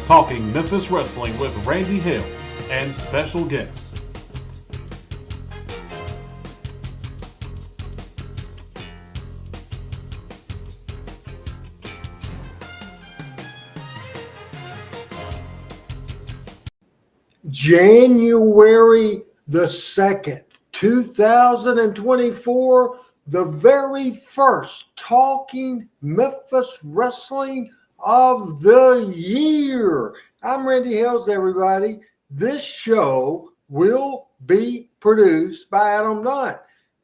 talking Memphis wrestling with Randy Hales and special guests. January the 2nd, 2024, the very first Talking Memphis Wrestling of the year. I'm Randy Hales, everybody. This show will be produced by Adam Dunn.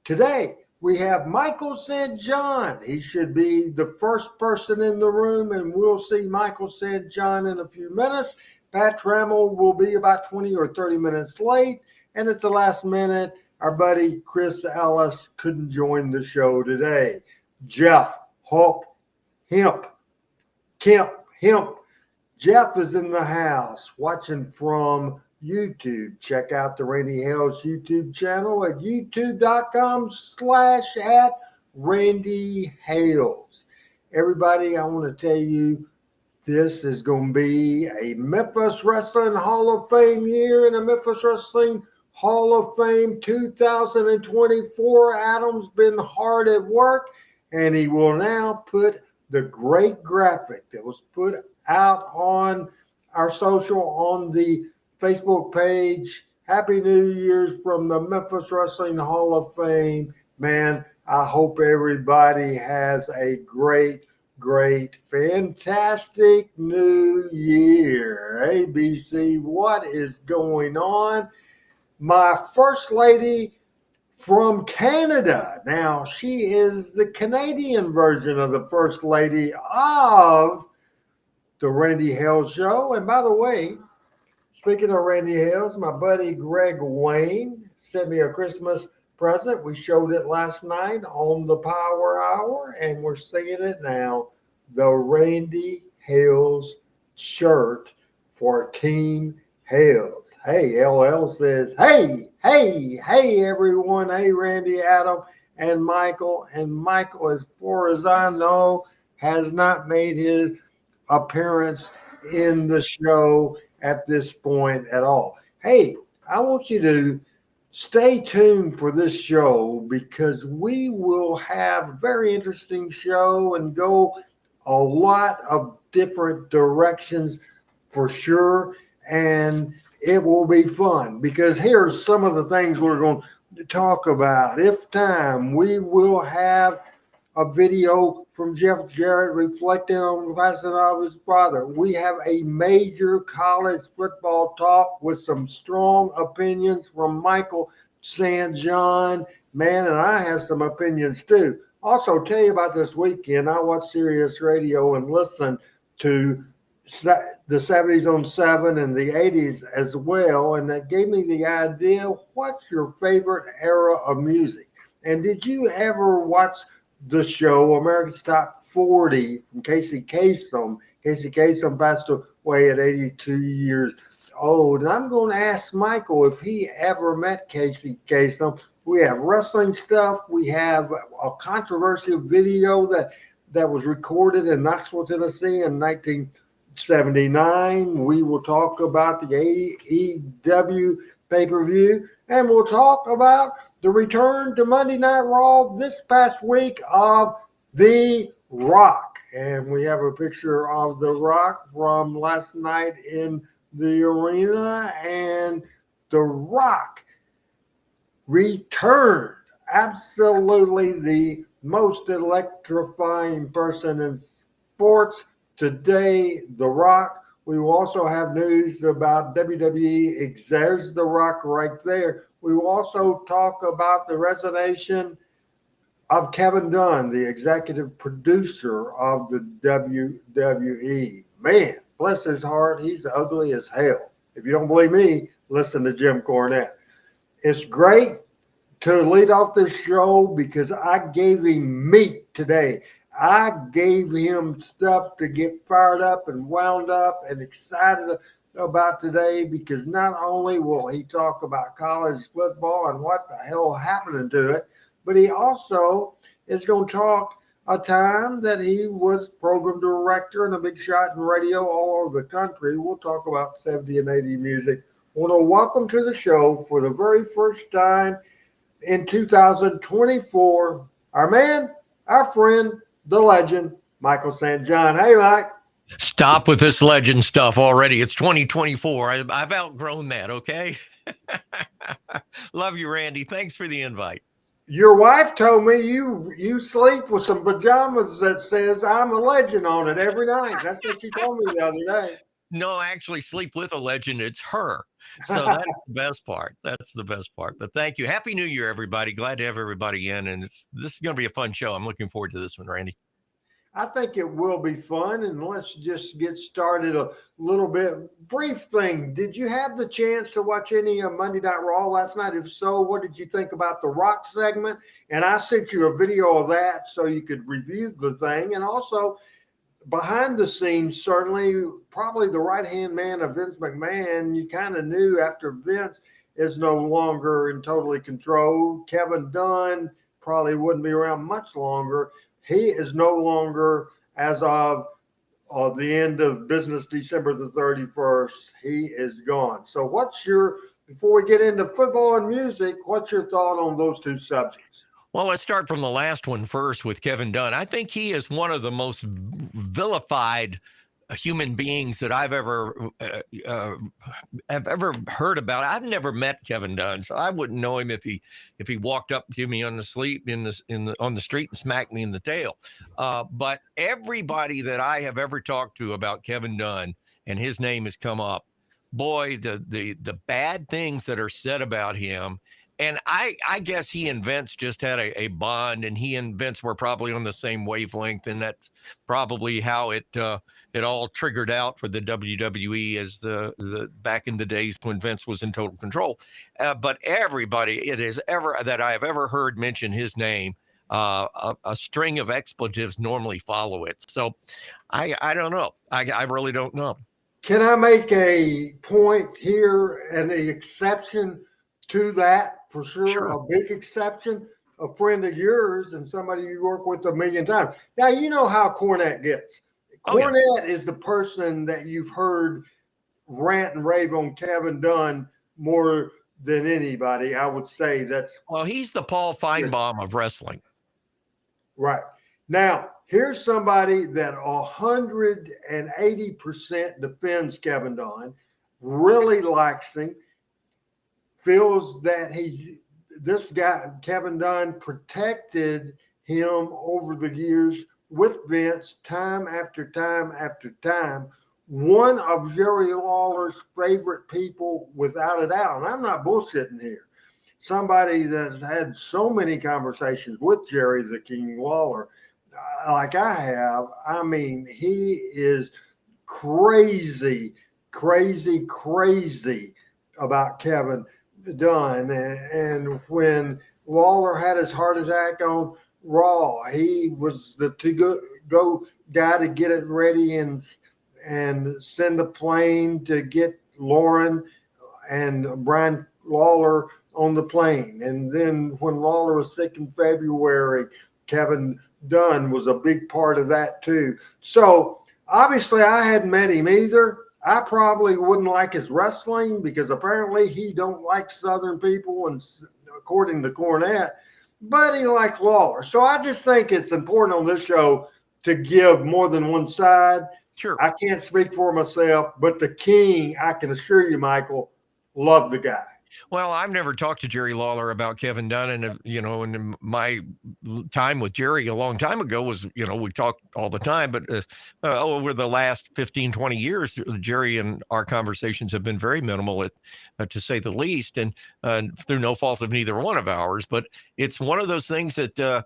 Today, we have Michael St. John. He should be the first person in the room, and we'll see Michael St. John in a few minutes. Pat Trammell will be about 20 or 30 minutes late. And at the last minute, our buddy Chris Ellis couldn't join the show today. Jeff Hulk Hemp. Jeff is in the house watching from YouTube. Check out the Randy Hales YouTube channel at youtube.com/@RandyHales. Everybody, I want to tell you, this is going to be a Memphis Wrestling Hall of Fame year and a Memphis Wrestling Hall of Fame 2024. Adam's been hard at work, and he will now put the great graphic that was put out on our social on the Facebook page. Happy New Year's from the Memphis Wrestling Hall of Fame. Man, I hope everybody has a great, fantastic new year. ABC, what is going on? My first lady from Canada. Now, she is the Canadian version of the first lady of the Randy Hales Show. And by the way, speaking of Randy Hales, my buddy Greg Wayne sent me a Christmas present. We showed it last night on the Power Hour, and we're seeing it now. The Randy Hales shirt for Team Hales. Hey, LL says, hey, everyone. Hey, Randy, Adam, and Michael. And Michael, as far as I know, has not made his appearance in the show at this point at all. Hey, I want you to stay tuned for this show because we will have a very interesting show and go a lot of different directions for sure. And it will be fun because here's some of the things we're going to talk about. If time, we will have a video from Jeff Jarrett reflecting on the passing of his father. We have a major college football talk with some strong opinions from Michael St. John. Man, and I have some opinions too. Also, tell you about this weekend. I watched Sirius Radio and listened to the 70s on 7 and the 80s as well. And that gave me the idea, what's your favorite era of music? And did you ever watch the show America's Top 40 from Casey Kasem? Casey Kasem passed away at 82 years old. And I'm going to ask Michael if he ever met Casey Kasem. We have wrestling stuff. We have a controversial video that was recorded in Knoxville, Tennessee in 1979. We will talk about the AEW pay-per-view, and we'll talk about the return to Monday Night Raw this past week of The Rock. And we have a picture of The Rock from last night in the arena, and The Rock returned. Absolutely the most electrifying person in sports today, The Rock. We will also have news about WWE. There's The Rock right there. We will also talk about the resignation of Kevin Dunn, the executive producer of the WWE. Man, bless his heart, he's ugly as hell. If you don't believe me, listen to Jim Cornette. It's great to lead off this show because I gave him meat today. I gave him stuff to get fired up and wound up and excited about today, because not only will he talk about college football and what the hell happening to it, but he also is going to talk a time that he was program director and a big shot in radio all over the country. We'll talk about 70 and 80 music. I want to welcome to the show for the very first time in 2024, our man, our friend, the legend, Michael St. John. Hey, Mike. Stop with this legend stuff already. It's 2024. I've outgrown that, okay? Love you, Randy. Thanks for the invite. Your wife told me you sleep with some pajamas that says I'm a legend on it every night. That's what she told me the other day. No, I actually sleep with a legend. It's her. So that's the best part. That's the best part. But thank you. Happy New Year, everybody. Glad to have everybody in. And this is going to be a fun show. I'm looking forward to this one, Randy. I think it will be fun, and let's just get started a little bit. Brief thing. Did you have the chance to watch any Monday Night Raw last night? If so, what did you think about the Rock segment? And I sent you a video of that so you could review the thing. And also, behind the scenes, certainly, probably the right-hand man of Vince McMahon, you kind of knew after Vince is no longer in totally control. Kevin Dunn probably wouldn't be around much longer. He is no longer, as of the end of business, December the 31st, he is gone. So before we get into football and music, what's your thought on those two subjects? Well, let's start from the last one first with Kevin Dunn. I think he is one of the most vilified human beings that I've ever heard about. I've never met Kevin Dunn, so I wouldn't know him if he walked up to me on the street and smacked me in the tail. But everybody that I have ever talked to about Kevin Dunn, and his name has come up, boy, the bad things that are said about him. And I guess he and Vince just had a bond, and he and Vince were probably on the same wavelength, and that's probably how it all triggered out for the WWE as the back in the days when Vince was in total control. But everybody that I have ever heard mention his name, a string of expletives normally follow it. So I don't know. I really don't know. Can I make a point here and an exception to that? For sure, a big exception, a friend of yours and somebody you work with a million times. Now, you know how Cornette gets. Cornette is the person that you've heard rant and rave on Kevin Dunn more than anybody. I would say well, he's the Paul Feinbaum of wrestling. Right. Now, here's somebody that 180% defends Kevin Dunn, really likes him, feels that this guy, Kevin Dunn, protected him over the years with Vince time after time after time. One of Jerry Lawler's favorite people, without a doubt. And I'm not bullshitting here. Somebody that's had so many conversations with Jerry the King Lawler, like I have. I mean, he is crazy about Kevin Dunn. And when Lawler had his heart attack on Raw, he was the to-go guy to get it ready and send a plane to get Lauren and Brian Lawler on the plane. And then when Lawler was sick in February, Kevin Dunn was a big part of that too. So obviously I hadn't met him either. I probably wouldn't like his wrestling because apparently he don't like Southern people, and according to Cornette, but he liked Lawler. So I just think it's important on this show to give more than one side. Sure. I can't speak for myself, but the King, I can assure you, Michael, loved the guy. Well, I've never talked to Jerry Lawler about Kevin Dunn, and and my time with Jerry a long time ago was, we talked all the time, but over the last 15, 20 years, Jerry and our conversations have been very minimal, to say the least, and through no fault of neither one of ours. But it's one of those things that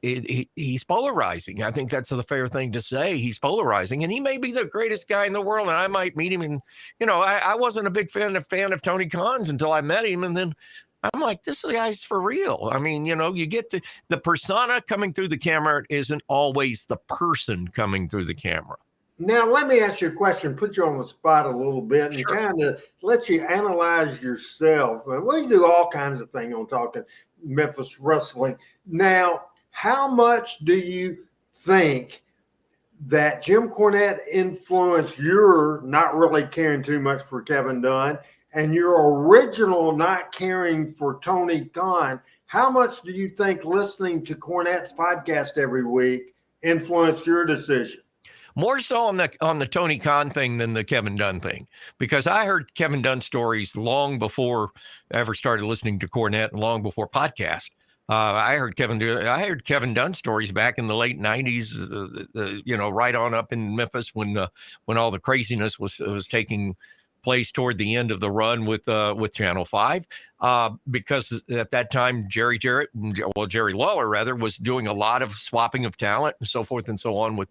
he's polarizing. I think that's the fair thing to say. He's polarizing, and he may be the greatest guy in the world, and I might meet him. And I wasn't a big fan of Tony Khan's until I met him, and then I'm like, this guy's for real. I mean, you get the persona coming through the camera isn't always the person coming through the camera. Now, let me ask you a question, put you on the spot a little bit, and Sure. kind of let you analyze yourself. We do all kinds of things on Talking Memphis Wrestling. Now, how much do you think that Jim Cornette influenced your not really caring too much for Kevin Dunn and your original not caring for Tony Khan? How much do you think listening to Cornette's podcast every week influenced your decision? More so on the Tony Khan thing than the Kevin Dunn thing, because I heard Kevin Dunn stories long before I ever started listening to Cornette, and long before podcast. I heard Kevin Dunn stories back in the late '90s, right on up in Memphis when all the craziness was taking place toward the end of the run with Channel 5, because at that time Jerry Lawler rather was doing a lot of swapping of talent and so forth and so on with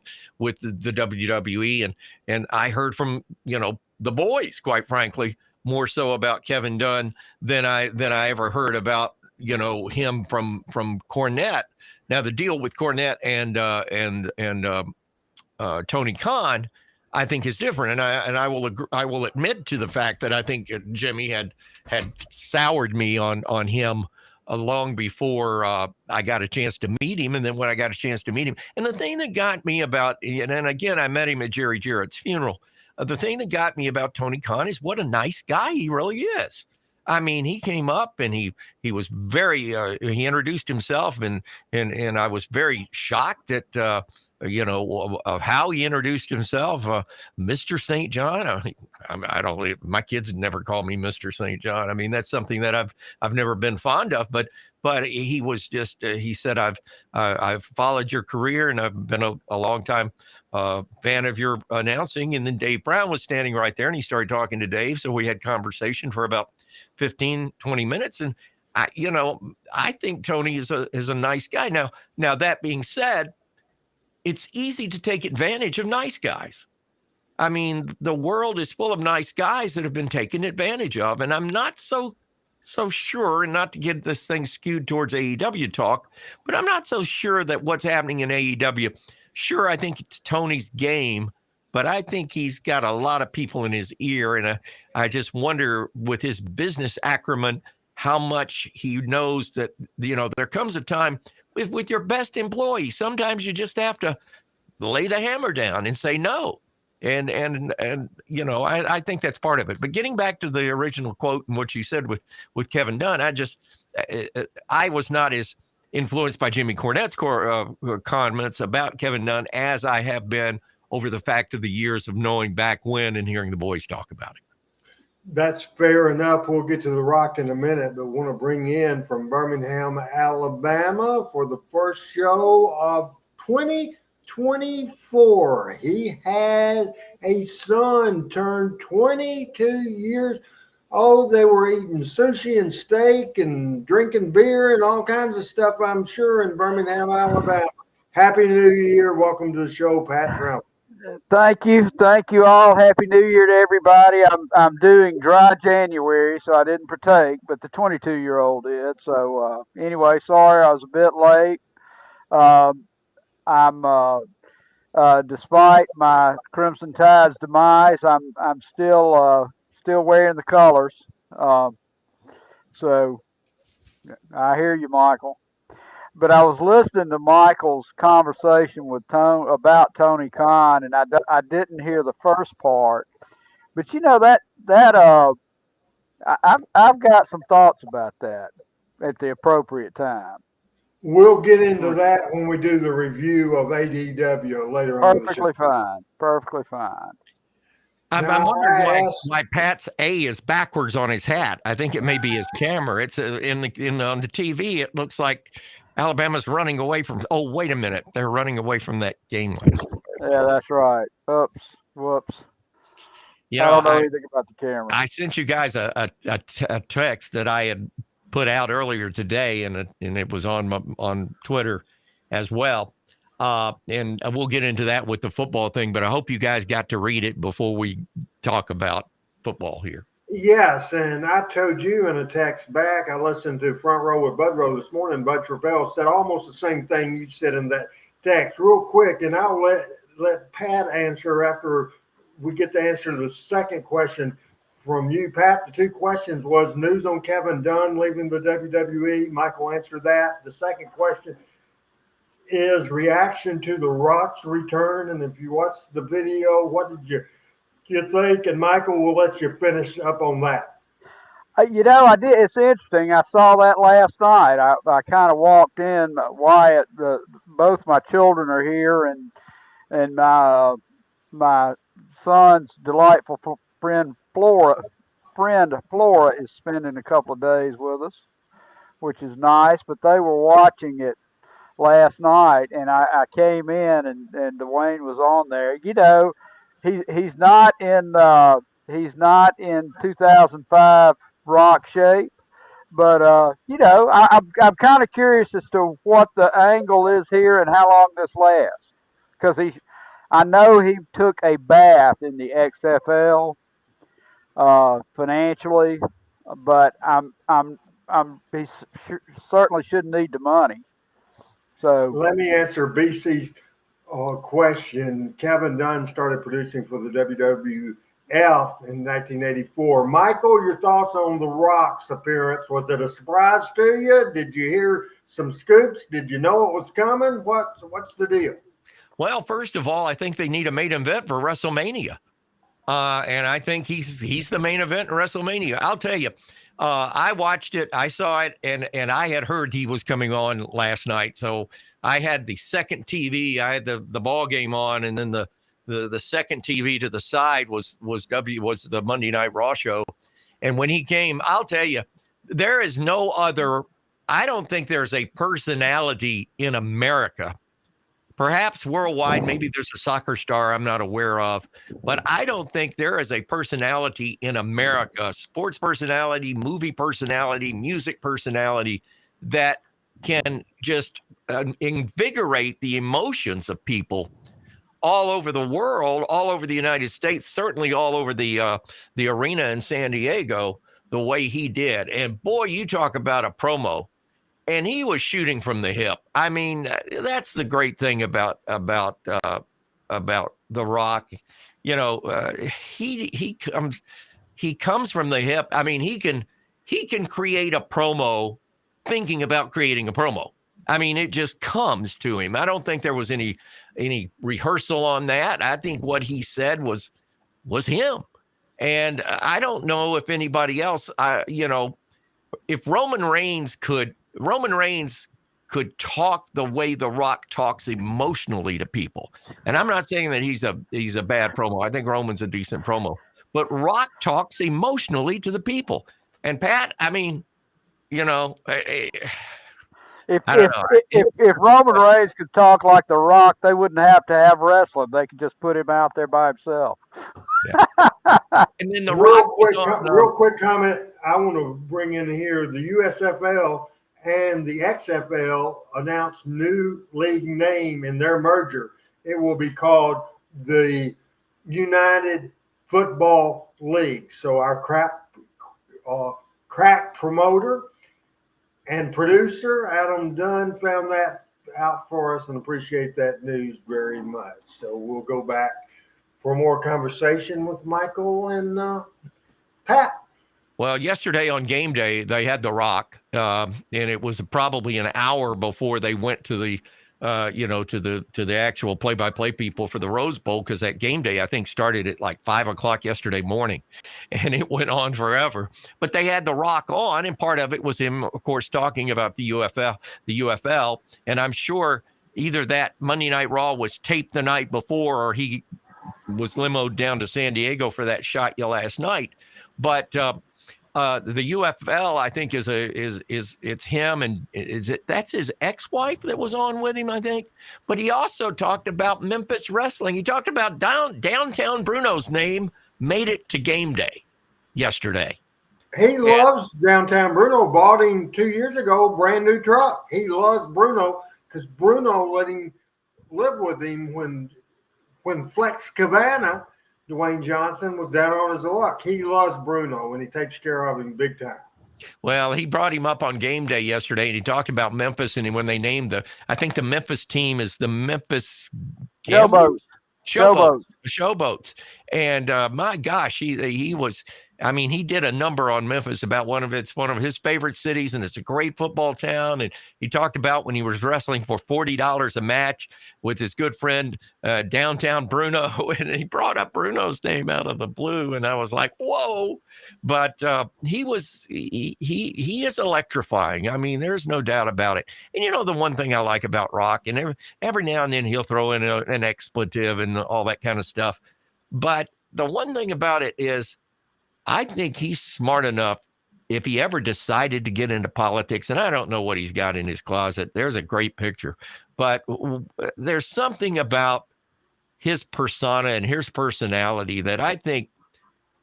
the WWE, and I heard from the boys, quite frankly, more so about Kevin Dunn than I ever heard about him from Cornette. Now the deal with Cornette and Tony Khan, I think, is different, and I will admit to the fact that I think Jimmy had soured me on him long before I got a chance to meet him, and then when I got a chance to meet him, and the thing that got me about, and again I met him at Jerry Jarrett's funeral. The thing that got me about Tony Khan is what a nice guy he really is. I mean, he came up and he was very he introduced himself, and I was very shocked at of how he introduced himself, Mr. St. John. I don't. My kids never call me Mr. St. John. I mean, that's something that I've never been fond of. But he was just. He said, I've followed your career, and I've been a long time fan of your announcing. And then Dave Brown was standing right there, and he started talking to Dave. So we had conversation for about 15, 20 minutes, and I think Tony is a nice guy. Now that being said, it's easy to take advantage of nice guys. I mean, the world is full of nice guys that have been taken advantage of. And I'm not so sure, and not to get this thing skewed towards AEW talk, but I'm not so sure that what's happening in AEW, sure, I think it's Tony's game, but I think he's got a lot of people in his ear. And I just wonder, with his business acumen, how much he knows that, there comes a time with your best employee, sometimes you just have to lay the hammer down and say no. And I think that's part of it. But getting back to the original quote and what you said with Kevin Dunn, I was not as influenced by Jimmy Cornette's comments about Kevin Dunn as I have been over the fact of the years of knowing back when and hearing the boys talk about it. That's fair enough. We'll get to The Rock in a minute, but want to bring in from Birmingham, Alabama for the first show of 2024. He has a son turned 22 years old. They were eating sushi and steak and drinking beer and all kinds of stuff, I'm sure, in Birmingham, Alabama. Happy New Year. Welcome to the show, Pat Trump. Thank you all. Happy New Year to everybody. I'm doing dry January, so I didn't partake, but the 22-year-old did. So anyway, sorry I was a bit late. I'm despite my Crimson Tide's demise, I'm still wearing the colors. So I hear you, Michael. But I was listening to Michael's conversation with about Tony Khan, and I didn't hear the first part. But I've got some thoughts about that at the appropriate time. We'll get into that when we do the review of ADW later on. Perfectly fine. I'm wondering why Pat's A is backwards on his hat. I think it may be his camera. It's on the TV. It looks like Alabama's running away from. Oh, wait a minute! They're running away from that game last. Yeah, that's right. Oops, whoops. I don't know anything about the camera. I sent you guys a text that I had put out earlier today, and it was on Twitter as well. And we'll get into that with the football thing, but I hope you guys got to read it before we talk about football here. Yes, and I told you in a text back, I listened to Front Row with Bud Row this morning. Bud Travell said almost the same thing you said in that text. Real quick, and I'll let Pat answer after we get the answer to the second question from you, Pat. The two questions was news on Kevin Dunn leaving the WWE. Michael answered that. The second question is reaction to The Rock's return? And if you watched the video, what did you think? And Michael, we'll let you finish up on that. I did. It's interesting. I saw that last night. I kind of walked in. Wyatt, both my children are here, and my son's delightful friend Flora is spending a couple of days with us, which is nice. But they were watching it last night, and I came in, and Dwayne was on there. He's not in 2005 Rock shape, but I'm kind of curious as to what the angle is here and how long this lasts, because I know he took a bath in the XFL financially, but he certainly shouldn't need the money. So let me answer BC's question. Kevin Dunn started producing for the WWF in 1984. Michael, your thoughts on The Rock's appearance? Was it a surprise to you? Did you hear some scoops? Did you know it was coming? What's the deal? Well, first of all, I think they need a main event for WrestleMania. And I think he's the main event in WrestleMania. I'll tell you, I watched it, I saw it, and I had heard he was coming on last night. So I had the second TV, I had the ball game on, and then the second TV to the side was the Monday Night Raw show. And when he came, I'll tell you, there is no other. I don't think there's a personality in America. Perhaps worldwide, maybe there's a soccer star I'm not aware of, but I don't think there is a personality in America, sports personality, movie personality, music personality, that can just invigorate the emotions of people all over the world, all over the United States, certainly all over the arena in San Diego, the way he did. And boy, you talk about a promo. And he was shooting from the hip. I mean, that's the great thing about The Rock. You know, he comes from the hip. I mean, he can create a promo thinking about creating a promo. I mean, it just comes to him. I don't think there was any rehearsal on that. I think what he said was him. And I don't know if anybody else, if Roman Reigns could talk the way The Rock talks emotionally to people. And I'm not saying that he's a bad promo. I think Roman's a decent promo. But Rock talks emotionally to the people. And Pat, I mean, if Roman Reigns could talk like The Rock, they wouldn't have to have wrestling. They could just put him out there by himself. Yeah. And then real quick comment I want to bring in here: the USFL and the XFL announced new league name in their merger. It will be called the United Football League. So our crack promoter and producer Adam Dunn found that out for us and appreciate that news very much. So we'll go back for more conversation with Michael and Pat. Well, yesterday on game day, they had The Rock, and it was probably an hour before they went to the, to the actual play-by-play people for the Rose Bowl, because that game day, I think, started at like 5:00 yesterday morning, and it went on forever. But they had The Rock on, and part of it was him, of course, talking about the UFL, and I'm sure either that Monday Night Raw was taped the night before, or he was limoed down to San Diego for that shot last night. But the UFL, I think, is it's him, and that's his ex-wife that was on with him, I think. But he also talked about Memphis wrestling. He talked about downtown Bruno's name made it to game day yesterday. He loves downtown Bruno. Bought him 2 years ago, brand new truck. He loves Bruno because Bruno let him live with him when Flex Cabana, Dwayne Johnson, was down on his luck. He loves Bruno, and he takes care of him big time. Well, he brought him up on game day yesterday, and he talked about Memphis, and when they named I think the Memphis team is the Memphis Showboats. Showboats. And my gosh, he was, I mean, he did a number on Memphis about one of his favorite cities, and it's a great football town. And he talked about when he was wrestling for $40 a match with his good friend downtown Bruno, and he brought up Bruno's name out of the blue, and I was like, whoa! But he is electrifying. I mean, there's no doubt about it. And you know, the one thing I like about Rock, and every now and then he'll throw in an expletive and all that kind of stuff. But the one thing about it is, I think he's smart enough, if he ever decided to get into politics, and I don't know what he's got in his closet. There's a great picture, but there's something about his persona and his personality that I think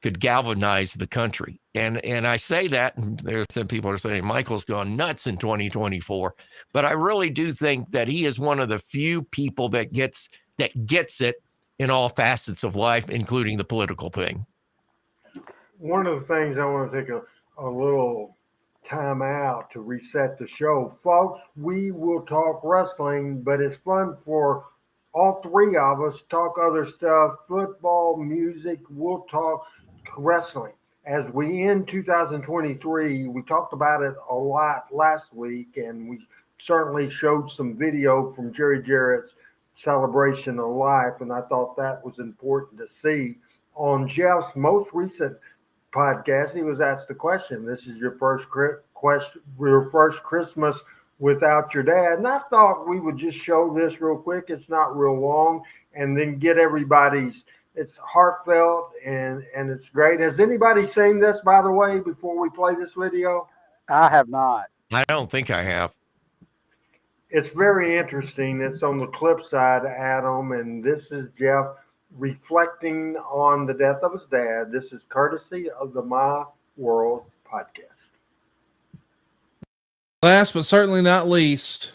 could galvanize the country. And I say that, and there's some people are saying Michael's gone nuts in 2024, but I really do think that he is one of the few people that gets it in all facets of life, including the political thing. One of the things I want to take a little time out to reset the show. Folks, we will talk wrestling, but it's fun for all three of us to talk other stuff, football, music. We'll talk wrestling. As we end 2023, we talked about it a lot last week, and we certainly showed some video from Jerry Jarrett's celebration of life, and I thought that was important to see. On Jeff's most recent podcast, he was asked the question, this is your first Christmas without your dad. And I thought we would just show this real quick. It's not real long, and then get everybody's, it's heartfelt and it's great. Has anybody seen this, by the way, before we play this video? I have not. I don't think I have. It's very interesting. It's on the clip side, Adam, and this is Jeff reflecting on the death of his dad. This is courtesy of the My World podcast. Last but certainly not least,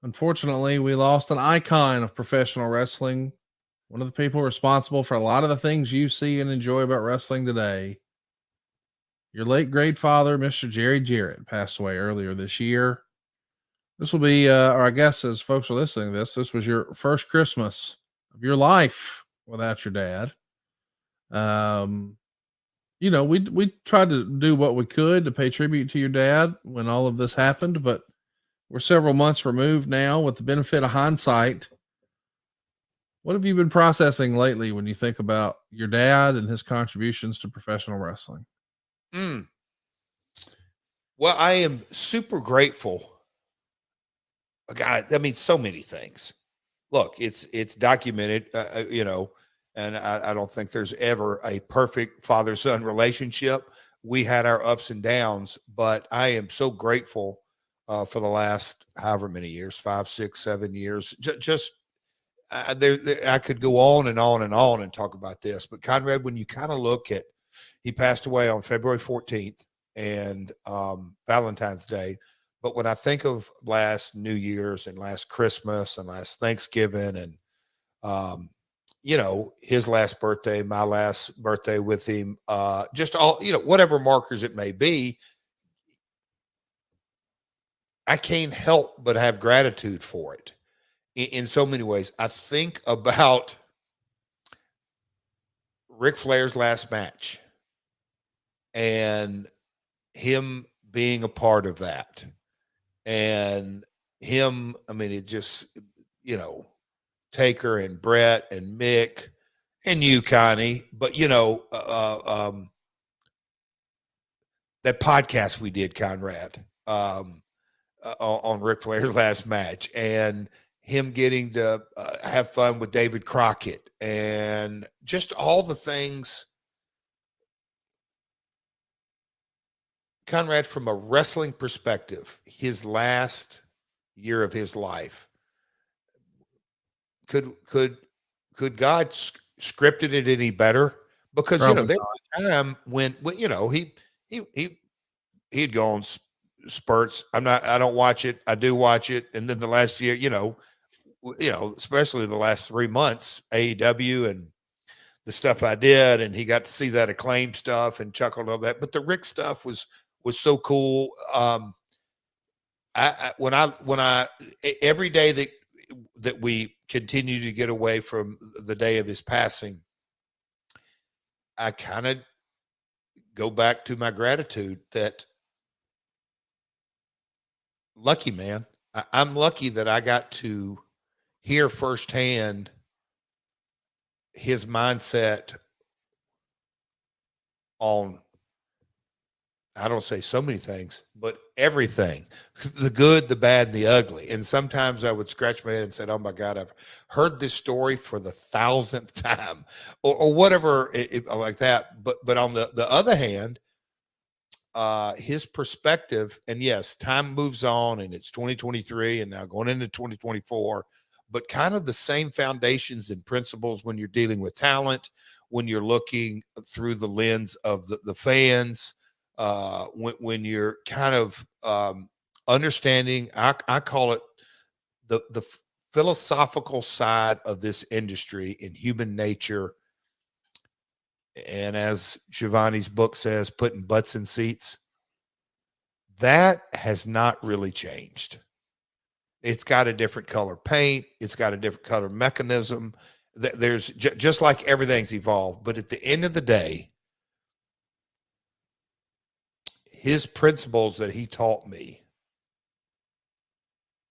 unfortunately, we lost an icon of professional wrestling. One of the people responsible for a lot of the things you see and enjoy about wrestling today. Your late great father, Mr. Jerry Jarrett, passed away earlier this year. This will be, or I guess as folks are listening to this was your first Christmas of your life without your dad. You know, we tried to do what we could to pay tribute to your dad when all of this happened, but we're several months removed now. With the benefit of hindsight, what have you been processing lately when you think about your dad and his contributions to professional wrestling? Well, I am super grateful. God, I mean, so many things. Look, it's documented, you know, and I don't think there's ever a perfect father-son relationship. We had our ups and downs, but I am so grateful for the last however many years, 5, 6, 7 years. I could go on and on and on and talk about this, but Conrad, when you kind of look at, he passed away on February 14th and Valentine's Day. But when I think of last New Year's and last Christmas and last Thanksgiving and, you know, his last birthday, my last birthday with him, just all, you know, whatever markers it may be, I can't help but have gratitude for it in so many ways. I think about Ric Flair's last match and him being a part of that. And him, I mean, it just, you know, Taker and Brett and Mick and you, Connie, but, you know, that podcast we did, Conrad, on Ric Flair's last match, and him getting to have fun with David Crockett and just all the things. Conrad, from a wrestling perspective, his last year of his life, could God scripted it any better? Because probably, you know, there was a time when you know he'd go on spurts. I don't watch it. I do watch it, and then the last year, you know, especially the last 3 months, AEW and the stuff I did, and he got to see that Acclaim stuff and chuckled all that. But the Rick stuff was so cool. When I every day that we continue to get away from the day of his passing, I kind of go back to my gratitude that lucky, man. I'm lucky that I got to hear firsthand his mindset on, I don't say so many things, but everything, the good, the bad, and the ugly. And sometimes I would scratch my head and say, oh my God, I've heard this story for the 1,000th time or whatever like that. But on the other hand, his perspective, and yes, time moves on and it's 2023 and now going into 2024, but kind of the same foundations and principles when you're dealing with talent, when you're looking through the lens of the fans, when you're kind of understanding, I call it the philosophical side of this industry in human nature. And as Shivani's book says, putting butts in seats, that has not really changed. It's got a different color paint. It's got a different color mechanism. There's just like everything's evolved. But at the end of the day, his principles that he taught me,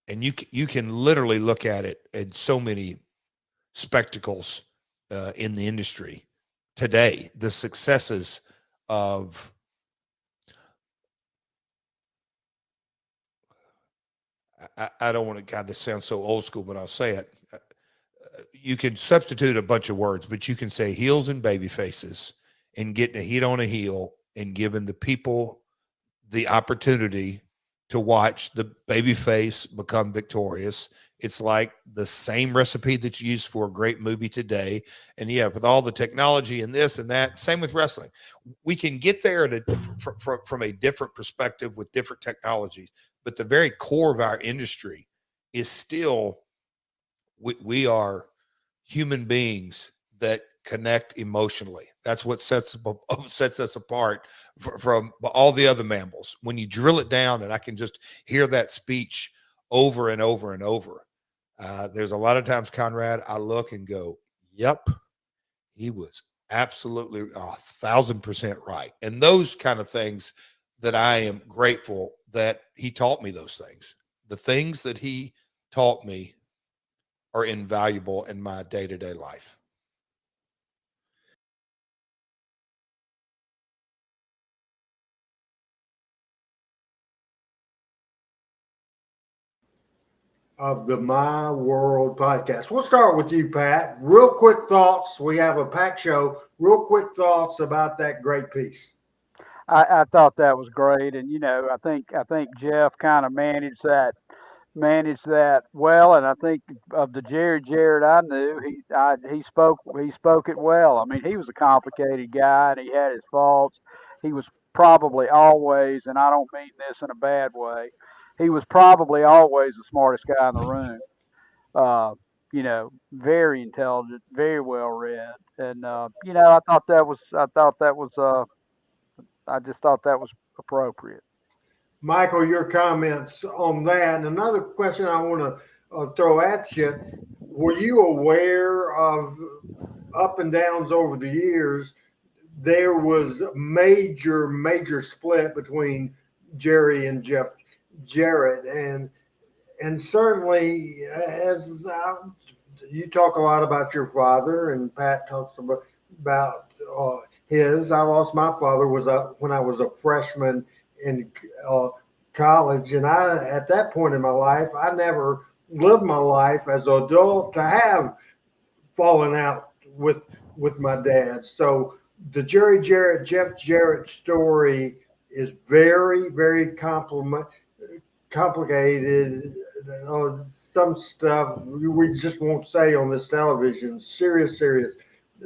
and you can literally look at it in so many spectacles in the industry today, the successes of, I don't want to, God, this sounds so old school, but I'll say it. You can substitute a bunch of words, but you can say heels and baby faces and getting a heat on a heel and giving the people the opportunity to watch the baby face become victorious. It's like the same recipe that's used for a great movie today. And yeah, with all the technology and this and that, same with wrestling. We can get there from a different perspective with different technologies, but the very core of our industry is still, we are human beings that connect emotionally. That's what sets us apart from all the other mammals. When you drill it down, and I can just hear that speech over and over and over. There's a lot of times, Conrad, I look and go, yep, he was absolutely 1,000% right. And those kind of things that I am grateful that he taught me those things. The things that he taught me are invaluable in my day-to-day life. Of the My World podcast. We'll start with you, Pat. Real quick thoughts. We have a packed show. Real quick thoughts about that great piece. I thought that was great, and I think Jeff kind of managed that well, and I think of the Jerry Jarrett I knew, he spoke it well. I mean, he was a complicated guy, and he had his faults. He was probably always, and I don't mean this in a bad way, he was probably always the smartest guy in the room. Very intelligent, very well read, and I just thought that was appropriate. Michael, your comments on that. And another question I want to throw at you. Were you aware of up and downs over the years? There was a major split between Jerry and Jeff Jarrett. And certainly, as you talk a lot about your father, and Pat talks about his. I lost my father when I was a freshman in college, and at that point in my life, I never lived my life as an adult to have fallen out with my dad. So the Jerry Jarrett, Jeff Jarrett story is very, very complicated. Some stuff we just won't say on this television. Serious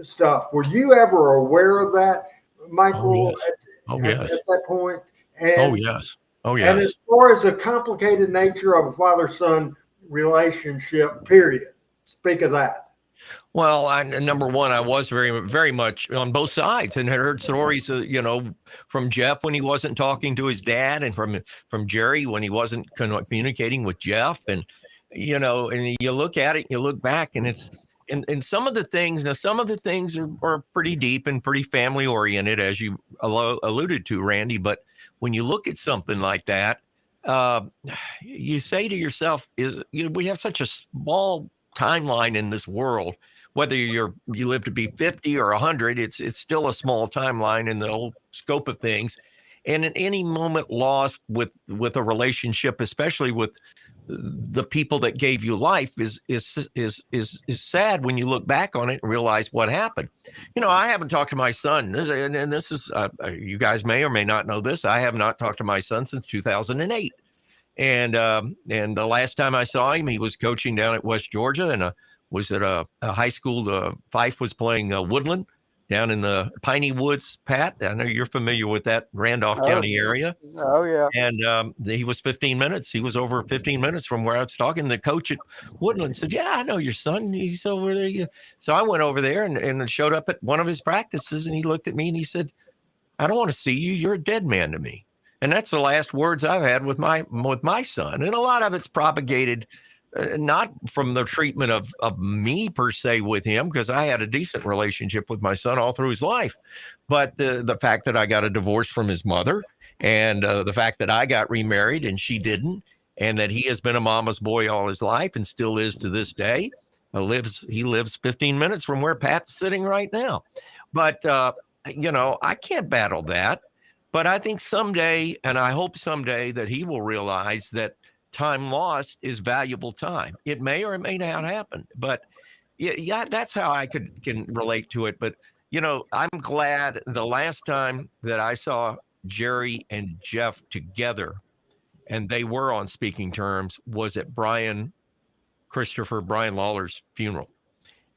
stuff. Were you ever aware of that, Michael? Yes. At that point? Yes. And as far as the complicated nature of a father-son relationship, period. Speak of that. Well, number one, I was very, very much on both sides, and had heard stories, from Jeff when he wasn't talking to his dad, and from Jerry when he wasn't communicating with Jeff, and and you look at it, you look back, and and some of the things are pretty deep and pretty family oriented, as you alluded to, Randy. But when you look at something like that, you say to yourself, we have such a small timeline in this world. Whether you live to be 50 or 100, it's still a small timeline in the whole scope of things. And at any moment lost with a relationship, especially with the people that gave you life, is sad when you look back on it and realize what happened. I haven't talked to my son, and this is you guys may or may not know this. I have not talked to my son since 2008, and the last time I saw him, he was coaching down at West Georgia, and was at a high school. Fife was playing Woodland down in the Piney Woods, Pat. I know you're familiar with that Randolph County area. Oh, yeah. And he was 15 minutes. He was over 15 minutes from where I was talking. The coach at Woodland said, "Yeah, I know your son. He's over there." So I went over there and showed up at one of his practices, and he looked at me and he said, "I don't want to see you. You're a dead man to me." And that's the last words I've had with my son. And a lot of it's propagated not from the treatment of me per se with him, because I had a decent relationship with my son all through his life, but the fact that I got a divorce from his mother, and the fact that I got remarried and she didn't, and that he has been a mama's boy all his life and still is to this day. He lives 15 minutes from where Pat's sitting right now. But I can't battle that. But I think someday, and I hope someday, that he will realize that time lost is valuable time. It may or it may not happen, but yeah, that's how I can relate to it. But I'm glad the last time that I saw Jerry and Jeff together, and they were on speaking terms, was at Brian Lawler's funeral,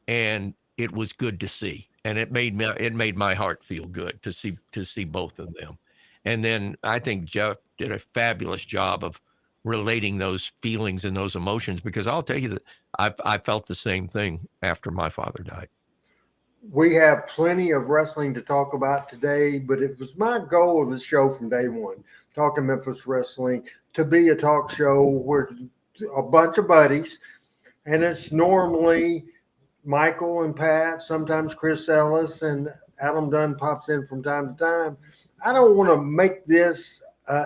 and it was good to see, and it made my heart feel good to see both of them. And then I think Jeff did a fabulous job of relating those feelings and those emotions, because I'll tell you that I felt the same thing after my father died. We have plenty of wrestling to talk about today, but it was my goal of the show from day one, Talking Memphis Wrestling, to be a talk show where a bunch of buddies, and it's normally Michael and Pat, sometimes Chris Ellis, and Adam Dunn pops in from time to time. I don't want to make this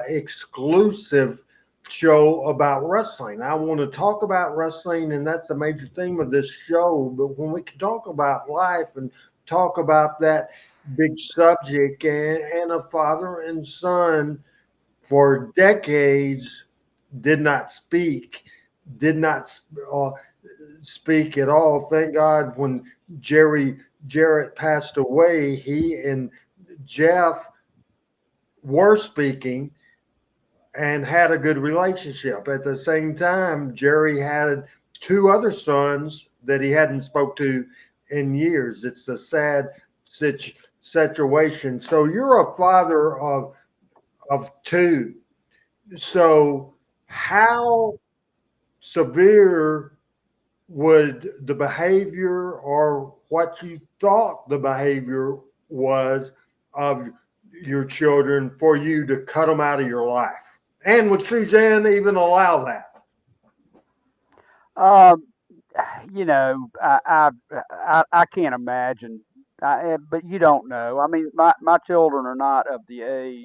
exclusive show about wrestling. I want to talk about wrestling, and that's the major theme of this show. But when we can talk about life and talk about that big subject, and a father and son for decades did not speak at all. Thank God when Jarrett passed away, he and Jeff were speaking and had a good relationship. At the same time, Jerry had two other sons that he hadn't spoke to in years. It's a sad situation. So you're a father of two. So how severe would the behavior, or what you thought the behavior was of your children, for you to cut them out of your life? And would Suzanne even allow that? I can't imagine, but you don't know. I mean, my children are not of the age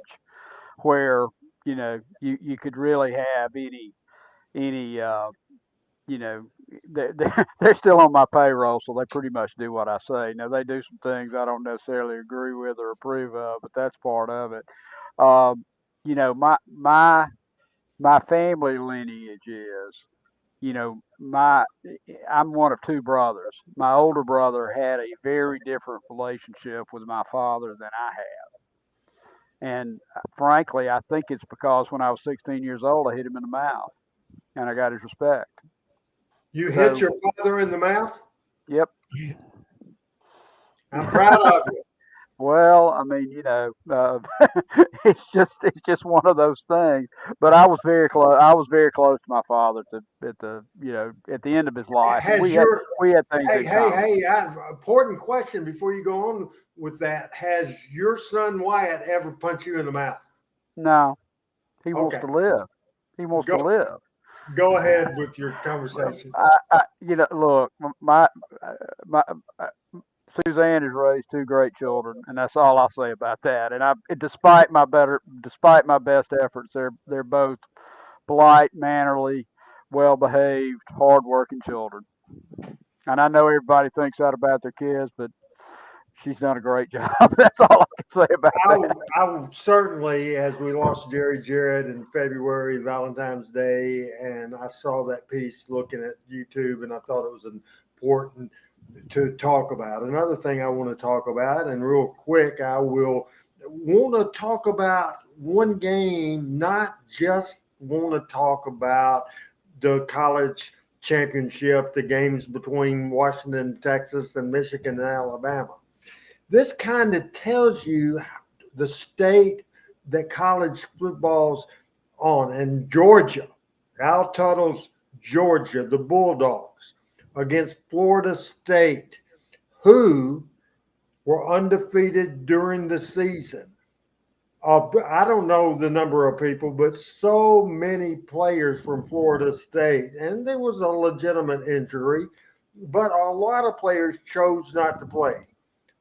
where you could really have any they're still on my payroll, so they pretty much do what I say. Now, they do some things I don't necessarily agree with or approve of, but that's part of it. My family lineage is, I'm one of two brothers. My older brother had a very different relationship with my father than I have. And frankly, I think it's because when I was 16 years old, I hit him in the mouth and I got his respect. You hit your father in the mouth? Yep. I'm proud of you. Well, I mean, it's just one of those things. But I was very close. I was very close to my father at the end of his life. We had things in common. Hey! Important question before you go on with that. Has your son Wyatt ever punched you in the mouth? No, he wants to live. He wants to live. Go ahead with your conversation. Look, my Suzanne has raised two great children, and that's all I'll say about that. And despite my best efforts, they're both polite, mannerly, well-behaved, hard-working children. And I know everybody thinks that about their kids, but she's done a great job. That's all I can say about that. I will certainly, as we lost Jerry Jarrett in February, Valentine's Day, and I saw that piece looking at YouTube, and I thought it was important to talk about. Another thing I want to talk about, and real quick, I will want to talk about one game, not just want to talk about the college championship, the games between Washington, Texas, and Michigan and Alabama. This kind of tells you the state that college football's on. And Georgia, Al Tuttle's Georgia, the Bulldogs, against Florida State, who were undefeated during the season. I don't know the number of people, but so many players from Florida State, and there was a legitimate injury, but a lot of players chose not to play.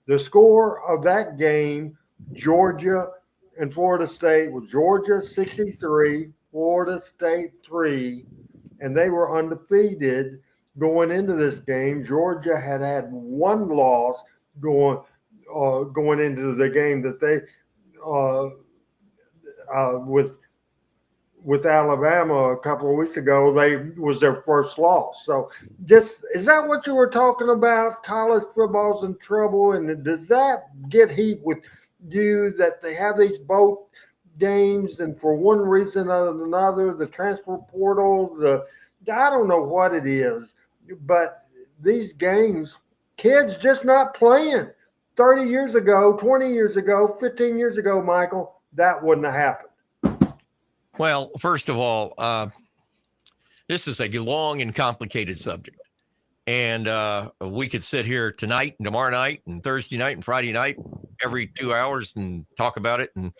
The score of that game, Georgia and Florida State, was Georgia 63, Florida State 3, and they were undefeated going into this game. Georgia had one loss going into the game that they with Alabama a couple of weeks ago. They was their first loss. So, just is that what you were talking about? College football's in trouble, and does that get heat with you that they have these both games, and for one reason or another, the transfer portal, I don't know what it is, but these games, kids just not playing. 30 years ago, 20 years ago, 15 years ago, Michael, that wouldn't have happened. Well, first of all, this is a long and complicated subject. And we could sit here tonight and tomorrow night and Thursday night and Friday night every 2 hours and talk about it. And,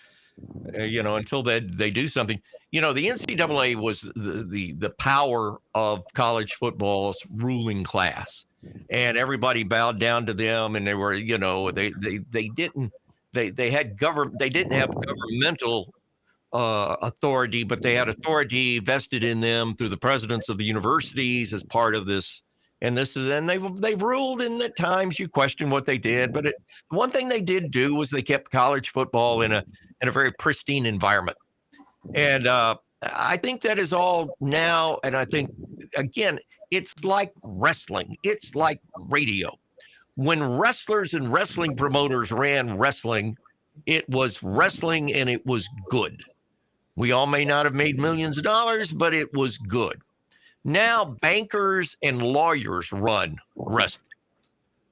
until they do something. The NCAA was the power of college football's ruling class. And everybody bowed down to them, and they were, they didn't have governmental authority, but they had authority vested in them through the presidents of the universities as part of this. And they've ruled, and at times you question what they did, but one thing they did do was they kept college football in a very pristine environment. And I think that is all now. And I think, again, it's like wrestling. It's like radio. When wrestlers and wrestling promoters ran wrestling, it was wrestling and it was good. We all may not have made millions of dollars, but it was good. Now bankers and lawyers run wrestling.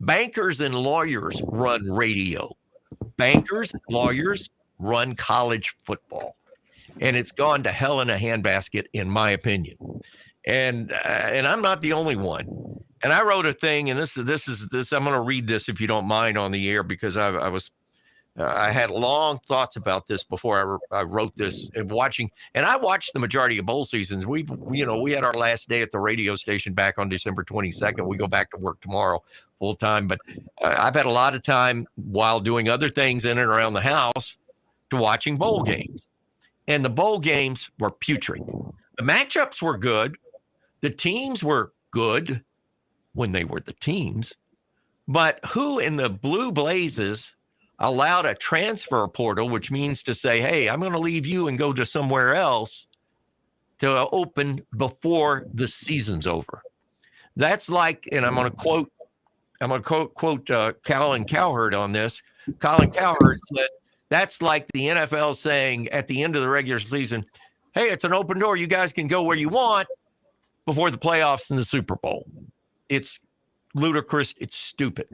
Bankers and lawyers run radio. Bankers and lawyers run college football. And it's gone to hell in a handbasket, in my opinion. And I'm not the only one. And I wrote a thing, and this I'm going to read this if you don't mind on the air, because I had long thoughts about this before I wrote this, and I watched the majority of bowl seasons. We had our last day at the radio station back on December 22nd. We go back to work tomorrow full time, but I've had a lot of time while doing other things in and around the house to watching bowl games. And the bowl games were putrid. The matchups were good. The teams were good when they were the teams. But who in the blue blazes allowed a transfer portal, which means to say, hey, I'm going to leave you and go to somewhere else, to open before the season's over? That's like, and I'm going to quote Colin Cowherd on this. Colin Cowherd said, that's like the NFL saying at the end of the regular season, hey, it's an open door. You guys can go where you want before the playoffs and the Super Bowl. It's ludicrous. It's stupid.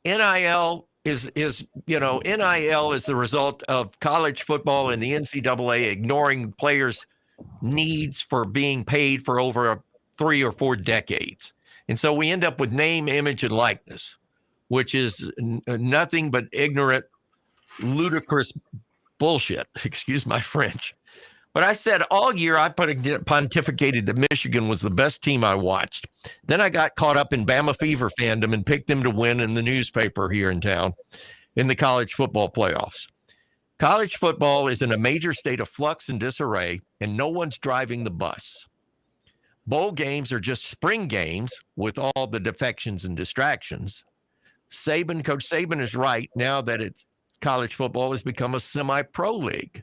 NIL is the result of college football and the NCAA ignoring players' needs for being paid for over 3 or 4 decades. And so we end up with name, image, and likeness, which is nothing but ignorant, ludicrous bullshit. Excuse my French. But I said all year I pontificated that Michigan was the best team I watched. Then I got caught up in Bama Fever fandom and picked them to win in the newspaper here in town in the college football playoffs. College football is in a major state of flux and disarray, and no one's driving the bus. Bowl games are just spring games with all the defections and distractions. Coach Saban is right now that college football has become a semi-pro league.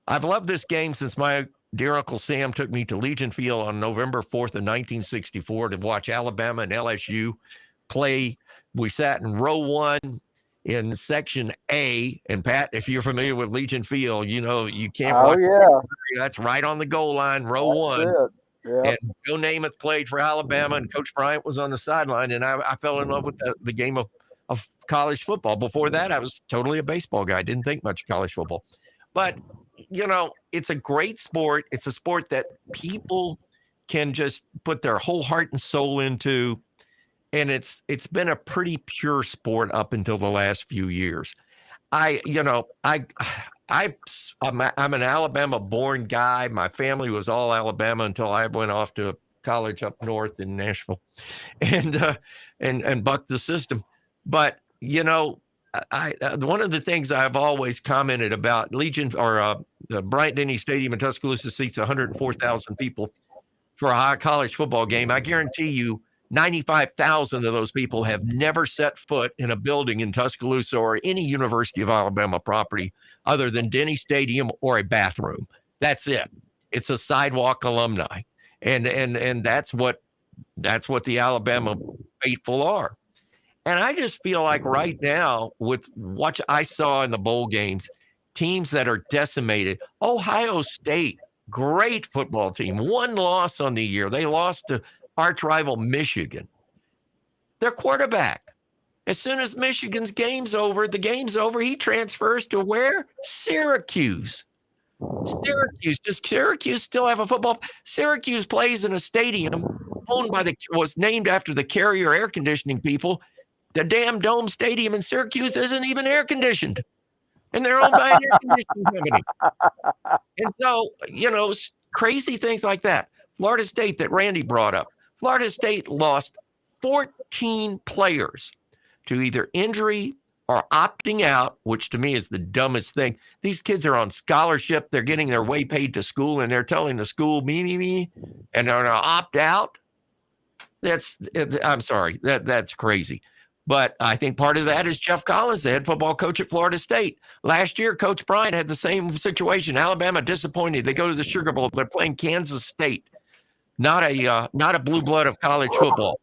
I've loved this game since my dear Uncle Sam took me to Legion Field on November 4th of 1964 to watch Alabama and LSU play. We sat in row 1 in section A. And Pat, if you're familiar with Legion Field, you can't watch. Yeah. That's right on the goal line, row 1. Yeah. And Joe Namath played for Alabama, and Coach Bryant was on the sideline. And I fell in love with the game of college football. Before that, I was totally a baseball guy. Didn't think much of college football. But, it's a great sport. It's a sport that people can just put their whole heart and soul into. And it's been a pretty pure sport up until the last few years. I'm an Alabama-born guy. My family was all Alabama until I went off to college up north in Nashville, and bucked the system. But one of the things I've always commented about Legion or Bryant-Denny Stadium in Tuscaloosa seats 104,000 people for a high college football game. I guarantee you, 95,000 of those people have never set foot in a building in Tuscaloosa or any University of Alabama property other than Denny Stadium or a bathroom. That's it. It's a sidewalk alumni. And that's what the Alabama faithful are. And I just feel like right now, with what I saw in the bowl games, teams that are decimated. Ohio State, great football team, one loss on the year. They lost to arch rival Michigan. Their quarterback, as soon as Michigan's the game's over, he transfers to where? Syracuse. Does Syracuse still have a football? Syracuse plays in a stadium was named after the Carrier air conditioning people. The damn Dome Stadium in Syracuse isn't even air conditioned, and they're owned by an air conditioning company. And so, crazy things like that. Florida State that Randy brought up. Florida State lost 14 players to either injury or opting out, which to me is the dumbest thing. These kids are on scholarship. They're getting their way paid to school, and they're telling the school, me, and they're going to opt out. I'm sorry. That's crazy. But I think part of that is Jeff Collins, the head football coach at Florida State. Last year, Coach Bryant had the same situation. Alabama disappointed. They go to the Sugar Bowl. They're playing Kansas State. Not a blue blood of college football.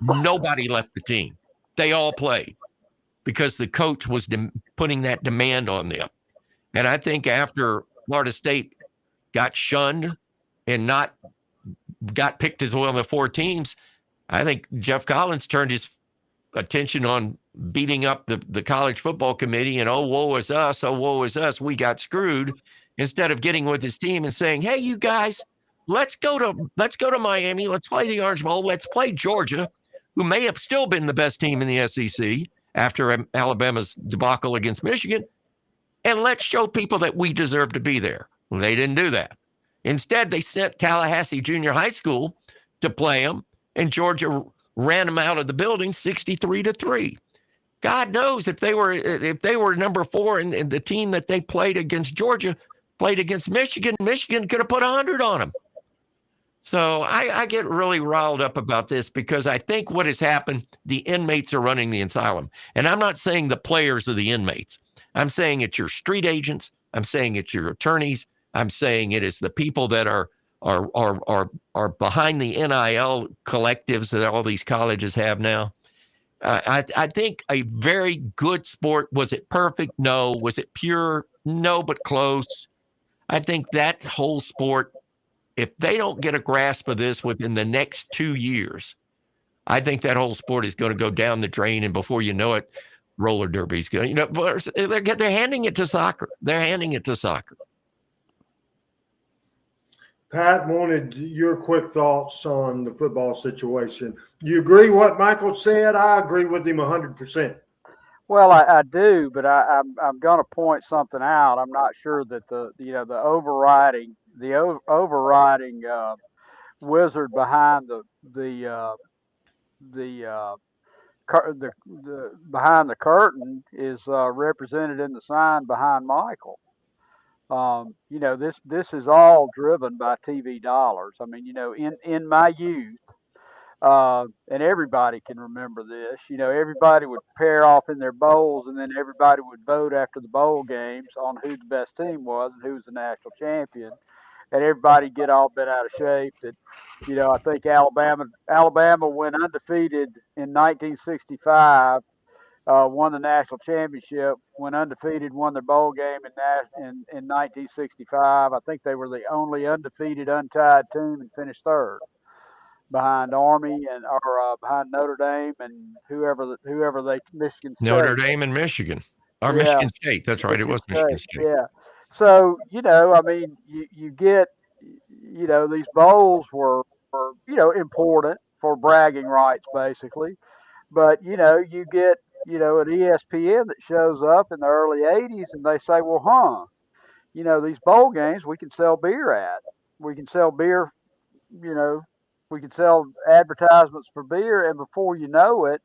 Nobody left the team. They all played because the coach was putting that demand on them. And I think after Florida State got shunned and not got picked as one of the 4 teams, I think Jeff Collins turned his attention on beating up the college football committee and, woe is us, we got screwed, instead of getting with his team and saying, hey, you guys, let's go to Miami, let's play the Orange Bowl, let's play Georgia, who may have still been the best team in the SEC after Alabama's debacle against Michigan, and let's show people that we deserve to be there. Well, they didn't do that. Instead, they sent Tallahassee Junior High School to play them, and Georgia ran them out of the building 63-3. God knows if they were number 4 and the team that they played against Georgia played against Michigan could have put 100 on them. So I get really riled up about this because I think what has happened, the inmates are running the asylum. And I'm not saying the players are the inmates. I'm saying it's your street agents. I'm saying it's your attorneys. I'm saying it is the people that are behind the NIL collectives that all these colleges have now. I think a very good sport. Was it perfect? No. Was it pure? No, but close. I think that whole sport, if they don't get a grasp of this within the next 2 years, I think that whole sport is going to go down the drain. And before you know it, roller derby's going. They're handing it to soccer. Pat, wanted your quick thoughts on the football situation. You agree what Michael said? I agree with him 100%. Well, I do, but I'm going to point something out. I'm not sure that the overriding wizard behind the the behind the curtain is represented in the sign behind Michael. This is all driven by TV dollars. I mean, in my youth, and everybody can remember this. Everybody would pair off in their bowls, and then everybody would vote after the bowl games on who the best team was and who was the national champion. And everybody get all bent out of shape. I think Alabama went undefeated in 1965, won the national championship, went undefeated, won their bowl game in 1965. I think they were the only undefeated, untied team and finished third behind Army or behind Notre Dame and whoever they Michigan State. Notre Dame and Michigan, or Yeah. Michigan State. That's right. It was Michigan State. Yeah. So I mean, you get these bowls were important for bragging rights basically, but you get an ESPN that shows up in the early '80s and they say, well, these bowl games we can sell beer at. We can sell beer, we can sell advertisements for beer, and before you know it,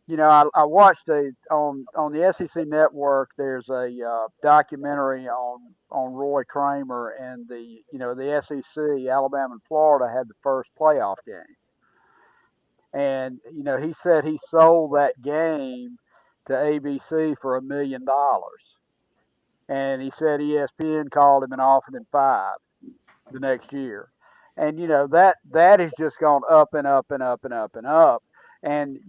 I watched on the SEC network. There's a documentary on Roy Kramer and the SEC. Alabama and Florida had the first playoff game, and he said he sold that game to ABC for $1 million, and he said ESPN called him and offered him 5 the next year. And that has just gone up and up and up and up and up. And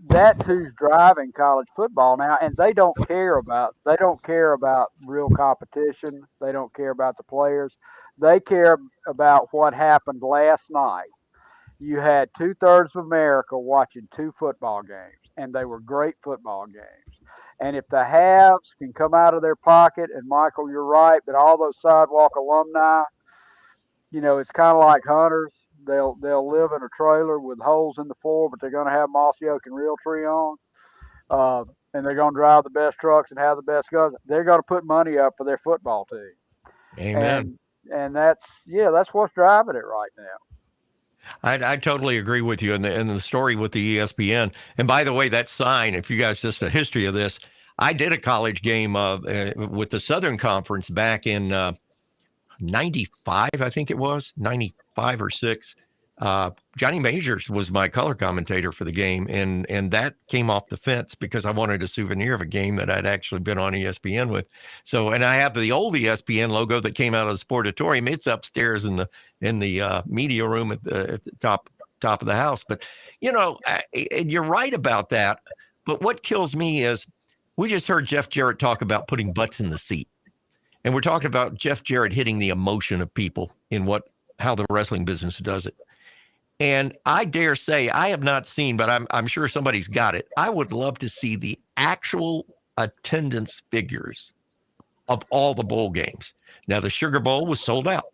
that's who's driving college football now. And they don't care about real competition. They don't care about the players. They care about what happened last night. You had 2/3 of America watching 2 football games, and they were great football games. And if the halves can come out of their pocket, and Michael, you're right, but all those sidewalk alumni, it's kind of like hunters. They'll live in a trailer with holes in the floor, but they're going to have mossy oak and realtree on, and they're going to drive the best trucks and have the best guns. They're going to put money up for their football team. Amen. And that's what's driving it right now. I totally agree with you. And the story with the ESPN. And by the way, that sign, if you guys just a history of this, I did a college game with the Southern Conference back in 95, I think it was 95 or 6. Johnny Majors was my color commentator for the game, and that came off the fence because I wanted a souvenir of a game that I'd actually been on ESPN with. So, and I have the old ESPN logo that came out of the Sportatorium. It's upstairs in the media room at the top of the house. But you're right about that. But what kills me is we just heard Jeff Jarrett talk about putting butts in the seat. And we're talking about Jeff Jarrett hitting the emotion of people in how the wrestling business does it. And I dare say, I have not seen, but I'm sure somebody's got it. I would love to see the actual attendance figures of all the bowl games. Now, the Sugar Bowl was sold out.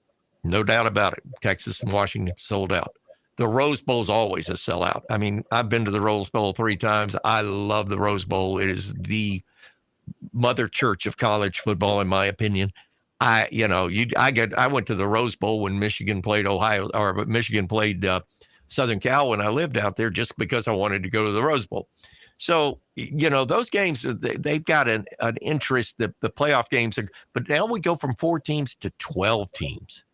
No doubt about it. Texas and Washington sold out. The Rose Bowl is always a sellout. I mean, I've been to the Rose Bowl 3 times. I love the Rose Bowl. It is the mother church of college football, in my opinion. I went to the Rose Bowl when Michigan played Michigan played Southern Cal when I lived out there, just because I wanted to go to the Rose Bowl. So, those games, they've got an interest, the playoff games. But now we go from 4 teams to 12 teams.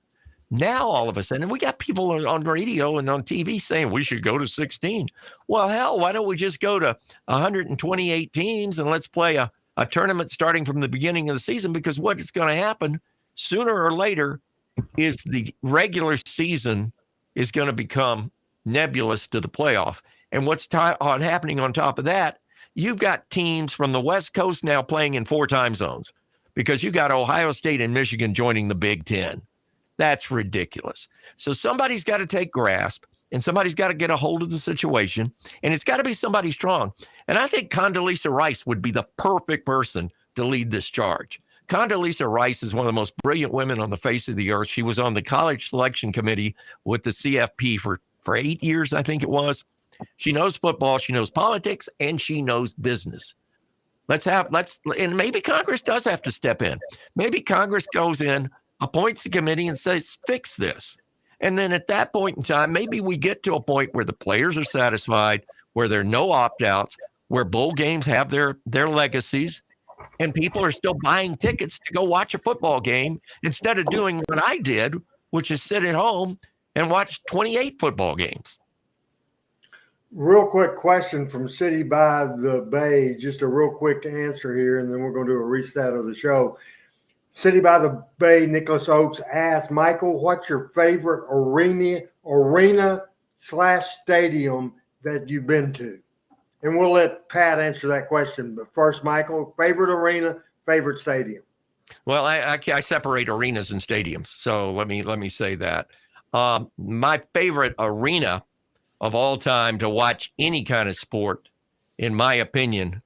Now, all of a sudden, we got people on radio and on TV saying we should go to 16. Well, hell, why don't we just go to 128 teams and let's play a tournament starting from the beginning of the season? Because what is going to happen sooner or later is the regular season is going to become nebulous to the playoff. And what's happening on top of that, you've got teams from the West Coast now playing in 4 time zones because you got Ohio State and Michigan joining the Big Ten. That's ridiculous. So somebody's got to take grasp, and somebody's got to get a hold of the situation, and it's got to be somebody strong. And I think Condoleezza Rice would be the perfect person to lead this charge. Condoleezza Rice is one of the most brilliant women on the face of the earth. She was on the college selection committee with the CFP for 8 years, I think it was. She knows football, she knows politics, and she knows business. And maybe Congress does have to step in. Maybe Congress goes in, appoints a committee and says, fix this. And then at that point in time, maybe we get to a point where the players are satisfied, where there are no opt-outs, where bowl games have their legacies, and people are still buying tickets to go watch a football game instead of doing what I did, which is sit at home and watch 28 football games. Real quick question from City by the Bay. Just a real quick answer here, and then we're going to do a reset of the show. City by the Bay, Nicholas Oakes asked, Michael, what's your favorite arena/stadium that you've been to? And we'll let Pat answer that question. But first, Michael, favorite arena, favorite stadium. Well, I separate arenas and stadiums. So let me say that. My favorite arena of all time to watch any kind of sport, in my opinion,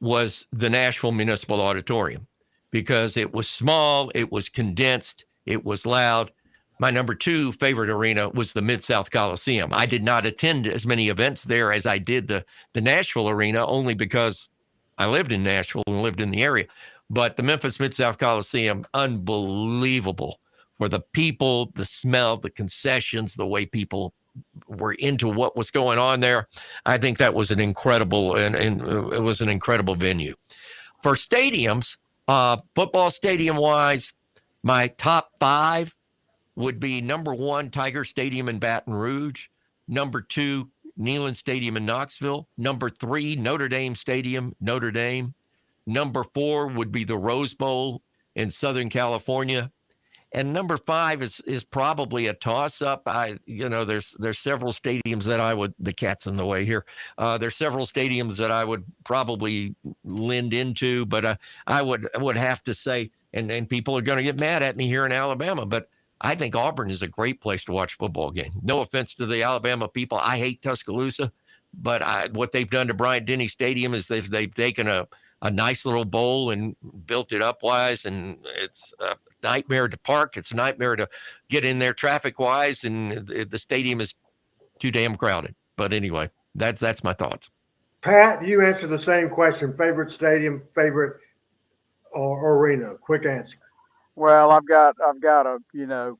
was the Nashville Municipal Auditorium, because it was small, it was condensed, it was loud. My number 2 favorite arena was the Mid-South Coliseum. I did not attend as many events there as I did the Nashville arena, only because I lived in Nashville and lived in the area. But the Memphis Mid-South Coliseum, unbelievable for the people, the smell, the concessions, the way people were into what was going on there. I think that was an incredible, and it was an incredible venue. For stadiums, football stadium wise, my top 5 would be number 1, Tiger Stadium in Baton Rouge. Number 2, Neyland Stadium in Knoxville. Number 3, Notre Dame Stadium, Notre Dame. Number 4 would be the Rose Bowl in Southern California. And number 5 is probably a toss-up. There's several stadiums that I would, the cat's in the way here. There's several stadiums that I would probably lend into, but I would have to say, and people are going to get mad at me here in Alabama, but I think Auburn is a great place to watch a football game. No offense to the Alabama people. I hate Tuscaloosa, but what they've done to Bryant-Denny Stadium is they've taken a nice little bowl and built it up wise, and it's a nightmare to park. It's a nightmare to get in there traffic wise, and the stadium is too damn crowded. But anyway, that's my thoughts. Pat, you answer the same question. Favorite stadium, favorite arena. Quick answer. Well, I've got a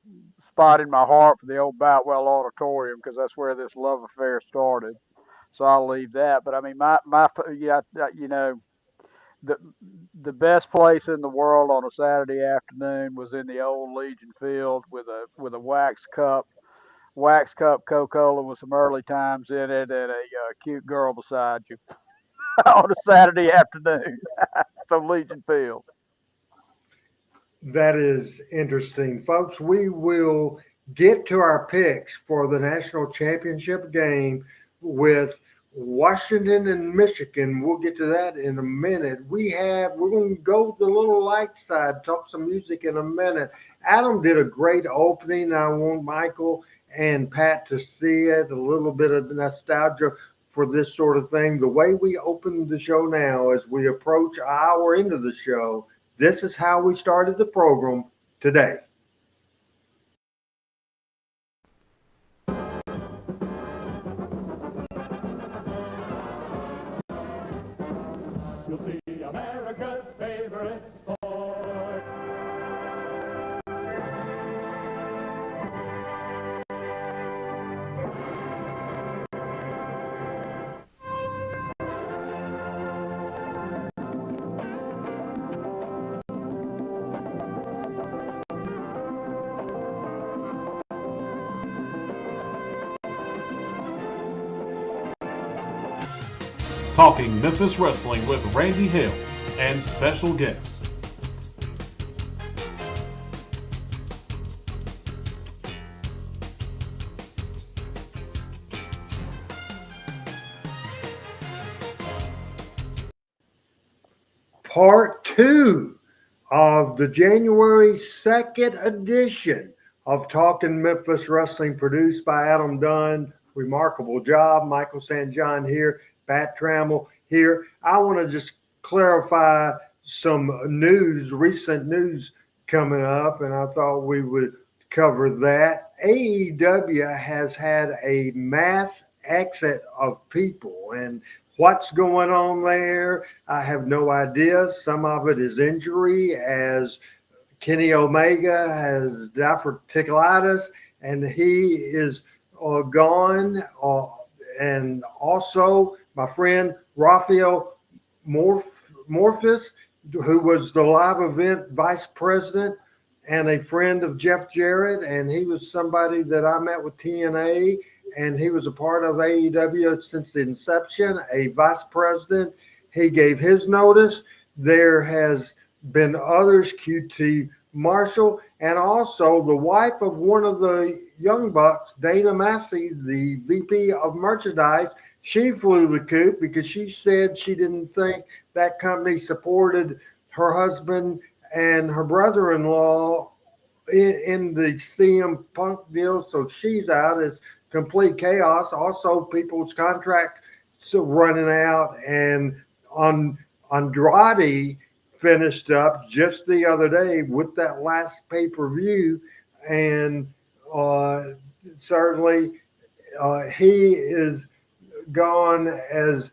spot in my heart for the old Boutwell Auditorium, because that's where this love affair started. So I'll leave that. But I mean, the best place in the world on a Saturday afternoon was in the old Legion Field with a wax cup Coca-Cola with some early times in it, and a cute girl beside you on a Saturday afternoon. So Legion Field. That is interesting, folks. We will get to our picks for the national championship game with Washington and Michigan. We'll get to that in a minute. We're going to go with the little light side, talk some music in a minute. Adam did a great opening. I want Michael and Pat to see it, a little bit of nostalgia for this sort of thing. The way we open the show now, as we approach an hour into the show, this is how we started the program today. You'll see America's favorite sport. Talking Memphis Wrestling with Randy Hill and special guests. Part 2 of the January 2nd edition of Talking Memphis Wrestling, produced by Adam Dunn. Remarkable job. Michael St. John here. Pat Trammell here. I want to just clarify some news, recent news coming up, and I thought we would cover that. AEW has had a mass exit of people. And what's going on there, I have no idea. Some of it is injury, as Kenny Omega has diverticulitis, and he is gone. And also, my friend Rafael Morphis, who was the live event vice president and a friend of Jeff Jarrett, and he was somebody that I met with TNA, and he was a part of AEW since the inception, a vice president. He gave his notice. There has been others, QT Marshall, and also the wife of one of the Young Bucks, Dana Massey, the VP of merchandise. She flew the coop because she said she didn't think that company supported her husband and her brother-in-law in the CM Punk deal. So she's out. It's complete chaos. Also, people's contracts running out, and Andrade finished up just the other day with that last pay-per-view, and certainly he is gone as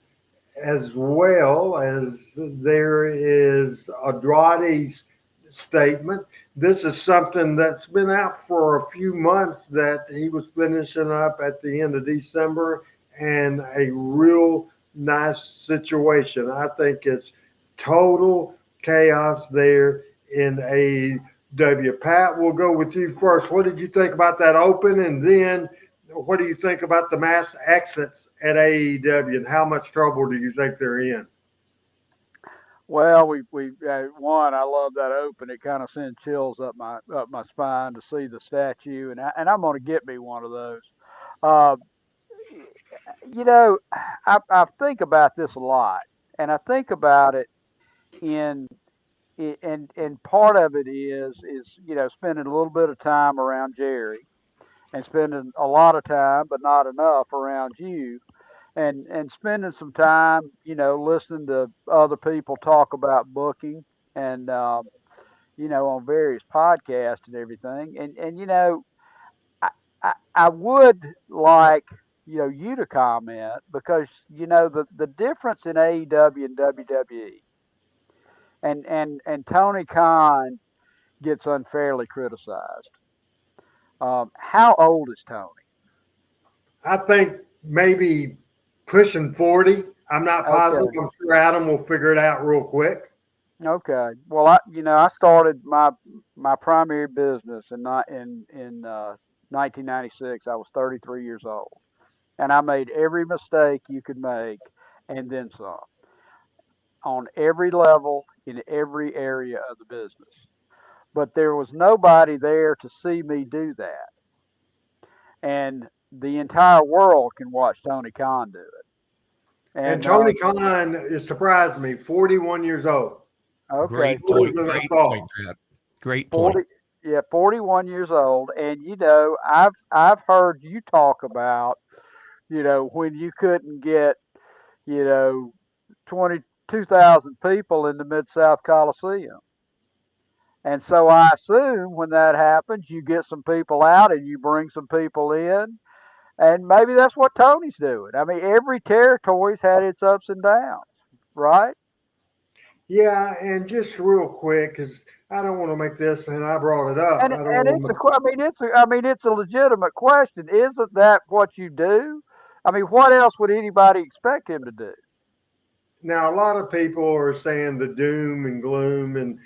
well as there is Andrade's statement. This is something that's been out for a few months, that he was finishing up at the end of December, and a real nice situation. I think it's total chaos there in AEW. Pat, we'll go with you first. What did you think about that open? And then what do you think about the mass exits at AEW, and how much trouble do you think they're in? Well, we one. I love that open. It kind of sends chills up my spine to see the statue, and I'm going to get me one of those. Uh, you know, I think about this a lot, and I think about it in and part of it is spending a little bit of time around Jerry, and spending a lot of time, but not enough, around you, and spending some time, listening to other people talk about booking, and on various podcasts and everything, and I would like you to comment, because the difference in AEW and WWE, and Tony Khan gets unfairly criticized. How old is Tony? I think maybe pushing 40. I'm not positive. Okay. I'm sure Adam will figure it out real quick. Okay. Well, I started my primary business in 1996. I was 33 years old, and I made every mistake you could make, and then some, on every level, in every area of the business. But there was nobody there to see me do that, and the entire world can watch Tony Khan do it. And Tony Khan, it surprised me, 41 years old. Okay, Great point. Great point, Pat. Great point. 41 years old, and I've heard you talk about when you couldn't get 22,000 people in the Mid-South Coliseum. And so I assume when that happens, you get some people out and you bring some people in. And maybe that's what Tony's doing. I mean, every territory's had its ups and downs, right? Yeah, and just real quick, because I don't want to make this, and I brought it up. And it's a legitimate question. Isn't that what you do? I mean, what else would anybody expect him to do? Now, a lot of people are saying the doom and gloom and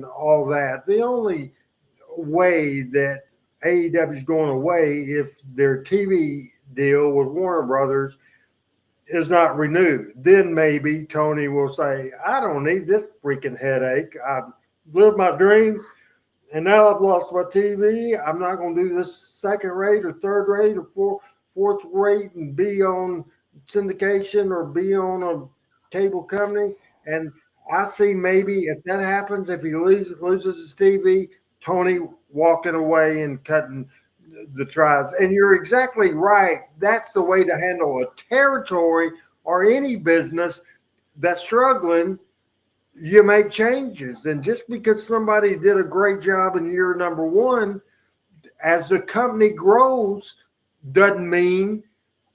all that. The only way that AEW is going away, if their TV deal with Warner Brothers is not renewed, then maybe Tony will say, I don't need this freaking headache. I've lived my dreams, and now I've lost my TV. I'm not going to do this second rate or third rate or fourth rate and be on syndication or be on a cable company. And I see maybe if that happens, if he loses his TV, Tony walking away and cutting the tribes. And you're exactly right. That's the way to handle a territory or any business that's struggling. You make changes. And just because somebody did a great job in year number one, as the company grows, doesn't mean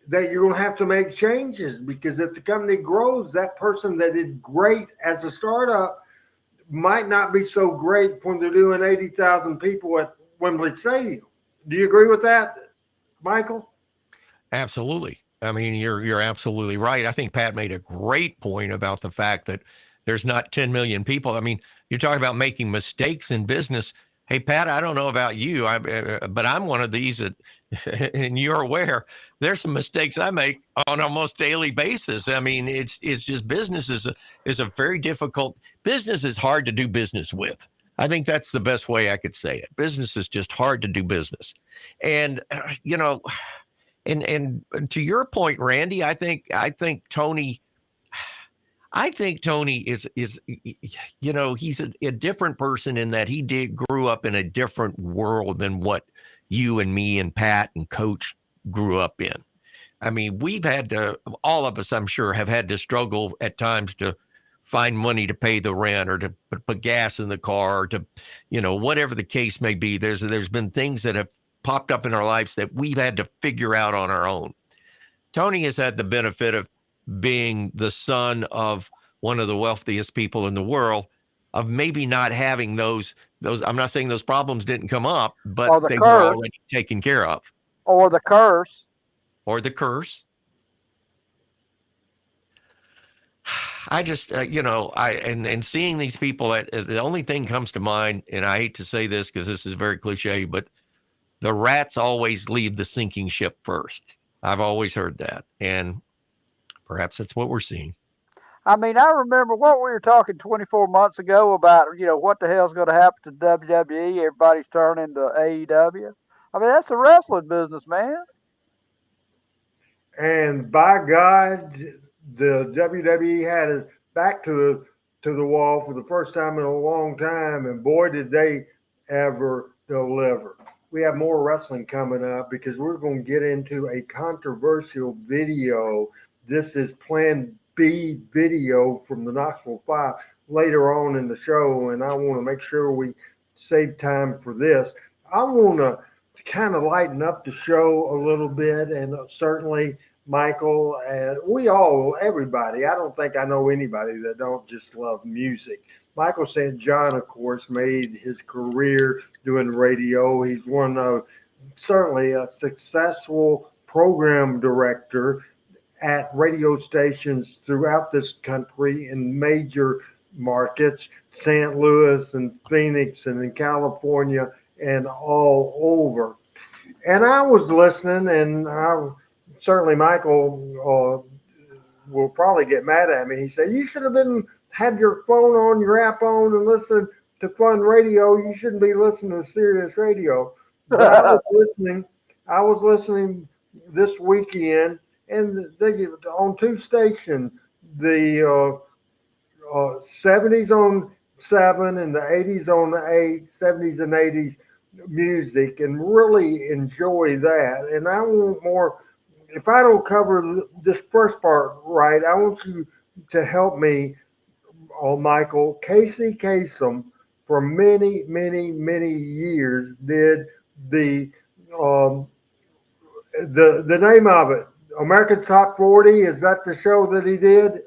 that you're going to have to make changes, because if the company grows, that person that did great as a startup might not be so great when they're doing 80,000 people at Wembley Stadium. Do you agree with that, Michael? Absolutely. I mean, you're absolutely right. I think Pat made a great point about the fact that there's not 10 million people. I mean, you're talking about making mistakes in business. Hey, Pat, I don't know about you, but I'm one of these that, and you're aware, there's some mistakes I make on almost daily basis. I mean, it's just business is a very difficult business. Is hard to do business with. I think that's the best way I could say it. Business is just hard to do business, and and to your point, Randy, I think Tony. I think Tony is he's a different person in that he grew up in a different world than what you and me and Pat and Coach grew up in. I mean, we've had to, all of us, I'm sure, have had to struggle at times to find money to pay the rent or to put gas in the car or to, whatever the case may be. There's been things that have popped up in our lives that we've had to figure out on our own. Tony has had the benefit of being the son of one of the wealthiest people in the world, of maybe not having those. I'm not saying those problems didn't come up, but they were already taken care of. Or the curse. I just, and seeing these people, the only thing comes to mind, and I hate to say this because this is very cliche, but the rats always leave the sinking ship first. I've always heard that. And perhaps that's what we're seeing. I mean, I remember what we were talking 24 months ago about, what the hell's going to happen to WWE. Everybody's turning to AEW. I mean, that's the wrestling business, man. And by God, the WWE had us back to the wall for the first time in a long time. And boy, did they ever deliver. We have more wrestling coming up because we're going to get into a controversial video. This is Plan B video from the Knoxville 5 later on in the show, and I want to make sure we save time for this. I want to kind of lighten up the show a little bit, and certainly Michael, everybody. I don't think I know anybody that don't just love music. Michael St. John, of course, made his career doing radio. He's certainly a successful program director at radio stations throughout this country in major markets, St. Louis and Phoenix and in California and all over. And I was listening, and certainly Michael will probably get mad at me. He said, you should have had your phone on, your app on, and listen to fun radio. You shouldn't be listening to serious radio. But I was listening this weekend, and they on two stations, the 70s on 7 and the 80s on 8, 70s and 80s music, and really enjoy that. And I want more. If I don't cover this first part right, I want you to help me, Michael. Casey Kasem, for many, many, many years, did the name of it, American Top 40. Is that the show that he did,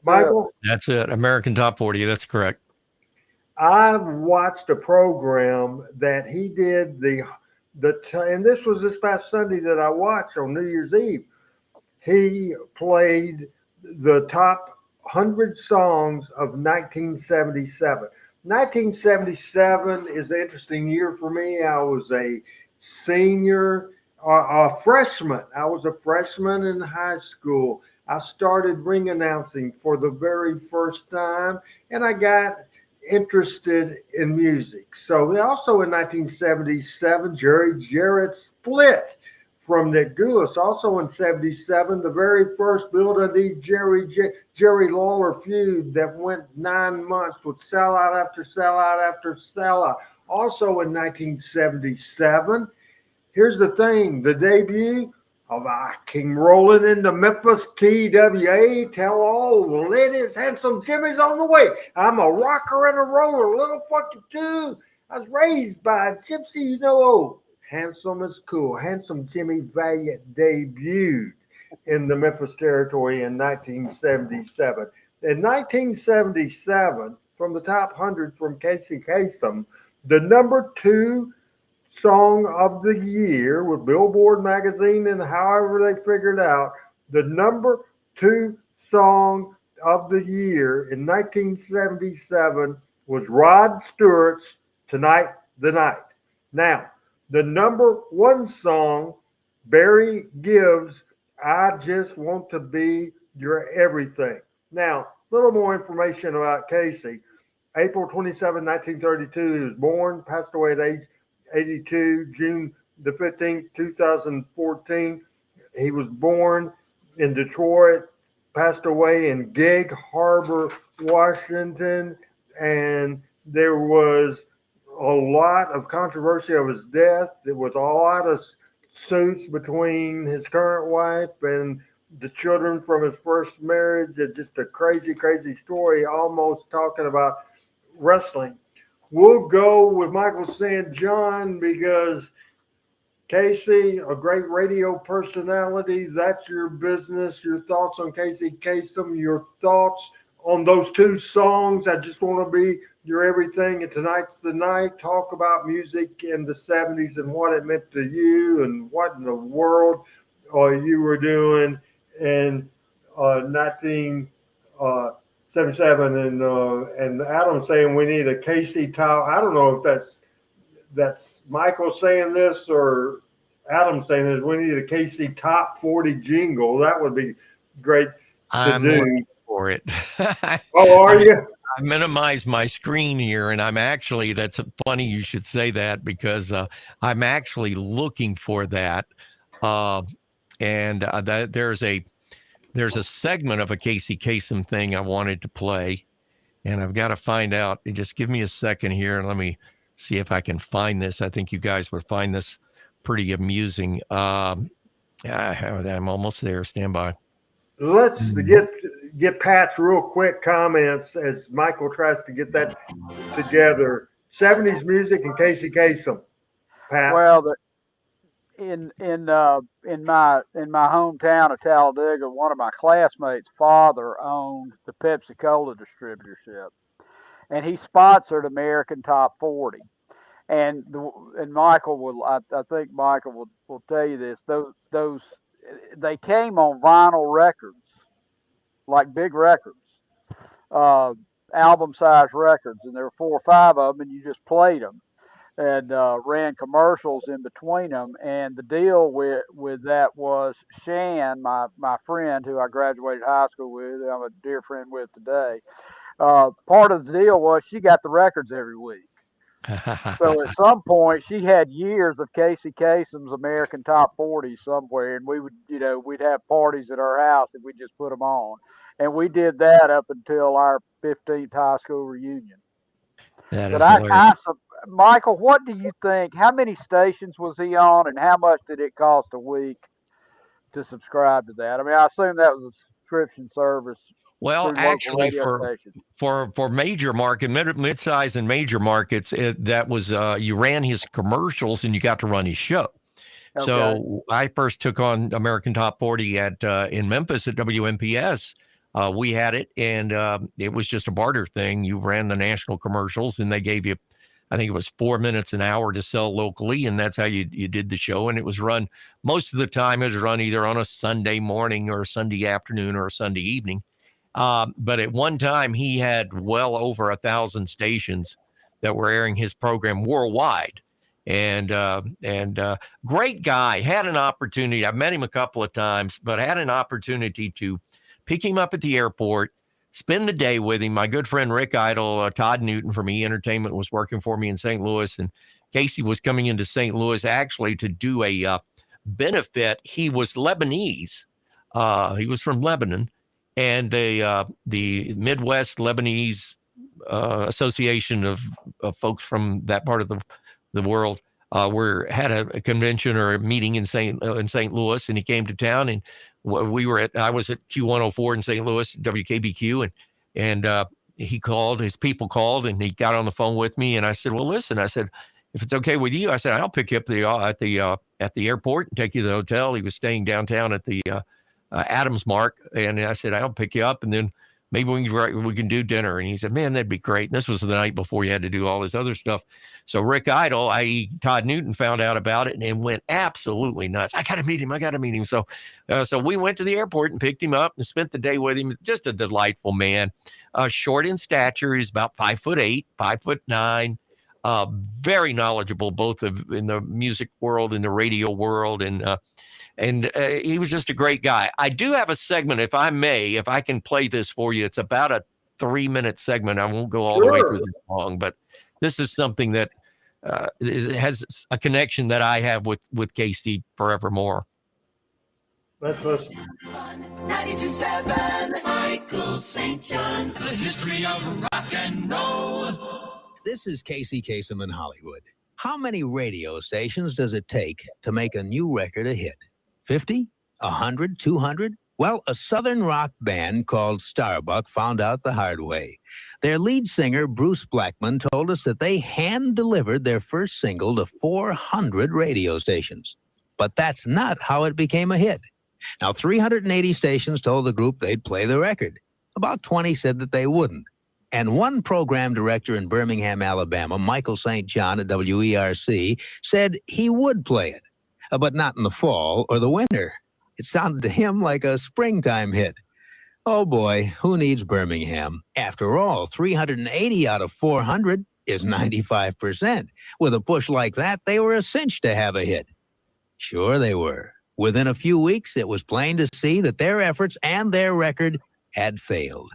Michael? That's it, American Top 40. That's correct. I've watched a program that he did and this was this past Sunday that I watched on New Year's Eve. He played the top 100 songs of 1977. 1977 is an interesting year for me. I was a senior, a freshman. I was a freshman in high school. I started ring announcing for the very first time, and I got interested in music. So also in 1977, Jerry Jarrett split from Nick Goulas. Also in 77, the very first Bill Dundee Jerry Lawler feud that went 9 months with sellout after sellout after sellout. Also in 1977, here's the thing, the debut of I came rolling into Memphis, TWA. Tell all the ladies, handsome Jimmy's on the way. I'm a rocker and a roller, little fucking too. I was raised by a gypsy, handsome is cool. Handsome Jimmy Valiant debuted. in the Memphis territory in 1977. In 1977, from the top 100 from Casey Kasem, the number 2 song of the year with Billboard magazine and however they figured out, the number 2 song of the year in 1977 was Rod Stewart's Tonight the Night. Now, the number 1 song, Barry Gibbs, I Just Want to Be Your Everything. Now, a little more information about Casey. April 27, 1932, he was born, passed away at age 82, June the 15th, 2014. He was born in Detroit, passed away in Gig Harbor, Washington, and there was a lot of controversy of his death. There was a lot of suits between his current wife and the children from his first marriage. It's just a crazy, crazy story, almost talking about wrestling. We'll go with Michael St. John because Casey, a great radio personality. That's your business. Your thoughts on Casey Kasem, your thoughts on those 2 songs. I Just Want to Be Your Everything and Tonight's the Night. Talk about music in the 70s and what it meant to you and what in the world you were doing in 1977. And Adam saying we need a Casey top. I don't know if that's Michael saying this or Adam saying this. We need a Casey top 40 jingle. That would be great to do. Waiting for it. Oh, are you? I minimized my screen here, and I'm actually, that's funny you should say that because I'm actually looking for that. There's a segment of a Casey Kasem thing I wanted to play, and I've got to find out. Just give me a second here, and let me see if I can find this. I think you guys would find this pretty amusing. I'm almost there. Stand by. Let's get Pat's real quick comments as Michael tries to get that together. 70s music and Casey Kasem. Pat. Well, in my hometown of Talladega, one of my classmates' father owned the Pepsi-Cola distributorship, and he sponsored American Top 40. And Michael will, I think Michael will tell you this. Those they came on vinyl records, like big records, album size records, and there were 4 or 5 of them, and you just played them and ran commercials in between them. And the deal with that was Shan, my friend who I graduated high school with, who I'm a dear friend with today. Part of the deal was she got the records every week. So at some point, she had years of Casey Kasem's American Top 40 somewhere, and we would, we'd have parties at our house and we'd just put them on. And we did that up until our 15th high school reunion. That but is Michael, what do you think? How many stations was he on, and how much did it cost a week to subscribe to that? I mean, I assume that was a subscription service. Well, actually, for major market, mid-size and major markets, that was you ran his commercials and you got to run his show. Okay. So I first took on American Top 40 in Memphis at WMPS. We had it, and it was just a barter thing. You ran the national commercials, and they gave you, I think it was 4 minutes an hour to sell locally, and that's how you did the show. And it was run, most of the time, it was run either on a Sunday morning or a Sunday afternoon or a Sunday evening. But at one time, he had well over 1,000 stations that were airing his program worldwide. And great guy. Had an opportunity. I've met him a couple of times, but had an opportunity to pick him up at the airport, spend the day with him. My good friend Rick Idle, Todd Newton from E! Entertainment was working for me in St. Louis, and Casey was coming into St. Louis actually to do a benefit. He was Lebanese. He was from Lebanon. And the Midwest Lebanese Association of folks from that part of the world had a convention or a meeting in St. Louis, and he came to town, and I was at Q104 in St. Louis, WKBQ, and his people called, and he got on the phone with me, and I said, well, listen, I said, if it's okay with you, I said, I'll pick you up at the airport and take you to the hotel. He was staying downtown at the Adams Mark. And I said, I'll pick you up, and then maybe we can do dinner. And he said, man, that'd be great. And this was the night before he had to do all this other stuff. So Rick Idle, i.e. Todd Newton, found out about it and went absolutely nuts. I got to meet him. So we went to the airport and picked him up and spent the day with him. Just a delightful man. Short in stature. He's about 5'8", 5'9". Very knowledgeable, both in the music world and the radio world. And he was just a great guy. I do have a segment, if I can play this for you. It's about a 3-minute segment. I won't go all the way through this long, but this is something that has a connection that I have with Casey forevermore. Let's listen. 92.7 Michael St. John, the history of rock and roll. This is Casey Kasem in Hollywood. How many radio stations does it take to make a new record a hit? 50? 100? 200? Well, a southern rock band called Starbuck found out the hard way. Their lead singer, Bruce Blackman, told us that they hand-delivered their first single to 400 radio stations. But that's not how it became a hit. Now, 380 stations told the group they'd play the record. About 20 said that they wouldn't. And one program director in Birmingham, Alabama, Michael St. John at WERC, said he would play it, but not in the fall or the winter. It sounded to him like a springtime hit. Oh boy, who needs Birmingham? After all, 380 out of 400 is 95%. With a push like that, they were a cinch to have a hit. Sure they were. Within a few weeks, it was plain to see that their efforts and their record had failed.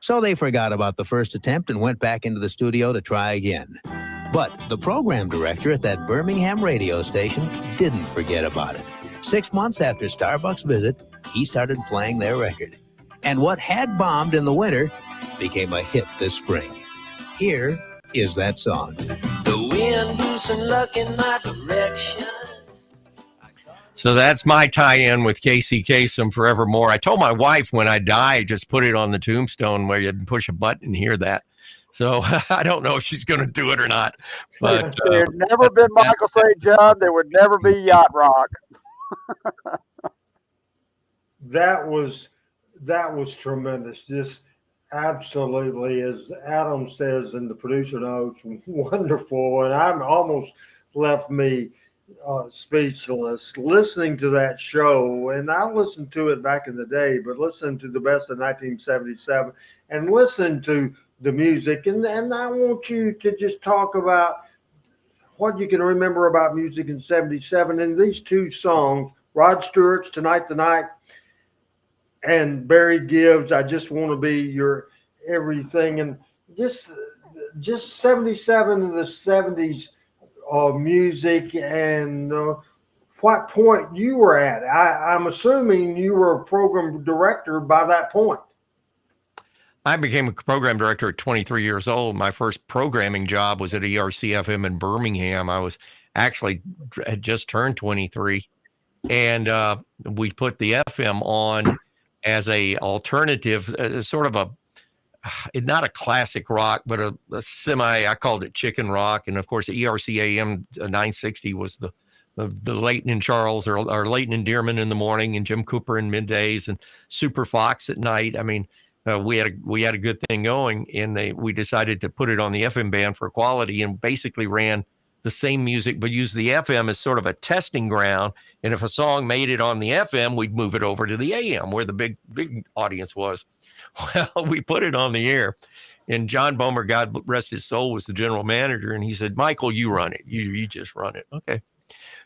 So they forgot about the first attempt and went back into the studio to try again. But the program director at that Birmingham radio station didn't forget about it. 6 months after Starbuck's visit, he started playing their record. And what had bombed in the winter became a hit this spring. Here is that song. The wind blew some luck in my direction. So that's my tie-in with Casey Kasem forevermore. I told my wife when I die, just put it on the tombstone where you push a button and hear that. So I don't know if she's going to do it or not. But there'd never been Michael St. John. There would never be Yacht Rock. That was tremendous. Just absolutely, as Adam says in the producer notes, wonderful. And I'm almost left me speechless listening to that show. And I listened to it back in the day, but listening to the best of 1977 and listen to the music. And I want you to just talk about what you can remember about music in 77 and these two songs, Rod Stewart's Tonight the Night and Barry Gibbs, I Just Want to Be Your Everything. And just 77 of the 70s music and what point you were at. I'm assuming you were a program director by that point. I became a program director at 23 years old. My first programming job was at ERC-FM in Birmingham. I was actually had just turned 23, and we put the FM on as a alternative, sort of not a classic rock, but a semi, I called it chicken rock. And of course, ERC-AM 960 was the Leighton and Charles or Leighton and Dearman in the morning and Jim Cooper in middays and Super Fox at night. I mean, we had a good thing going, and we decided to put it on the FM band for quality and basically ran the same music, but used the FM as sort of a testing ground. And if a song made it on the FM, we'd move it over to the AM where the big audience was. Well, we put it on the air, and John Bomer, God rest his soul, was the general manager. And he said, Michael, you run it. You just run it. Okay.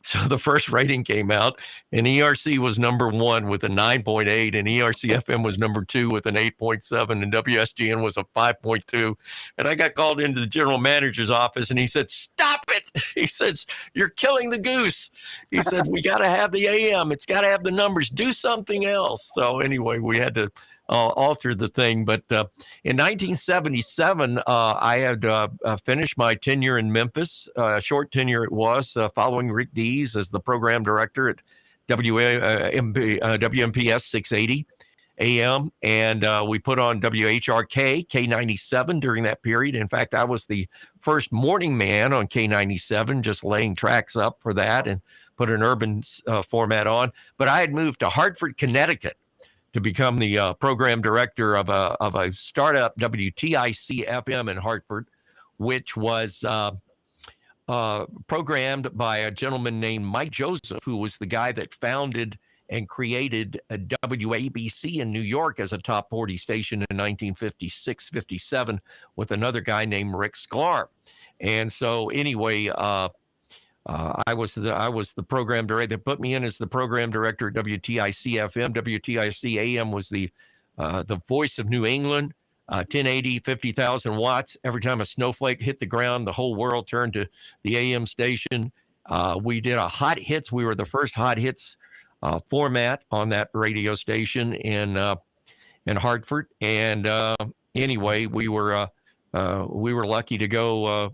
So the first rating came out, and ERC was number 1 with a 9.8, and ERC-FM was number 2 with an 8.7, and WSGN was a 5.2. And I got called into the general manager's office, and he said, stop it. He says, you're killing the goose. He said, we got to have the AM. It's got to have the numbers. Do something else. So anyway, we had to alter the thing. But in 1977, I had finished my tenure in Memphis, short tenure it was, following Rick Dees as the program director at WMPS 680 AM. And we put on WHRK, K97 during that period. In fact, I was the first morning man on K97, just laying tracks up for that and put an urban format on. But I had moved to Hartford, Connecticut, become the program director of a startup WTIC FM in Hartford, which was programmed by a gentleman named Mike Joseph, who was the guy that founded and created a WABC in New York as a top 40 station in 1956-57 with another guy named Rick Sklar. And so anyway, I was the program director. They put me in as the program director at WTIC FM. WTIC AM was the voice of New England. 1080, 50,000 watts. Every time a snowflake hit the ground, the whole world turned to the AM station. We did a hot hits. We were the first hot hits format on that radio station in Hartford. And anyway, we were lucky to go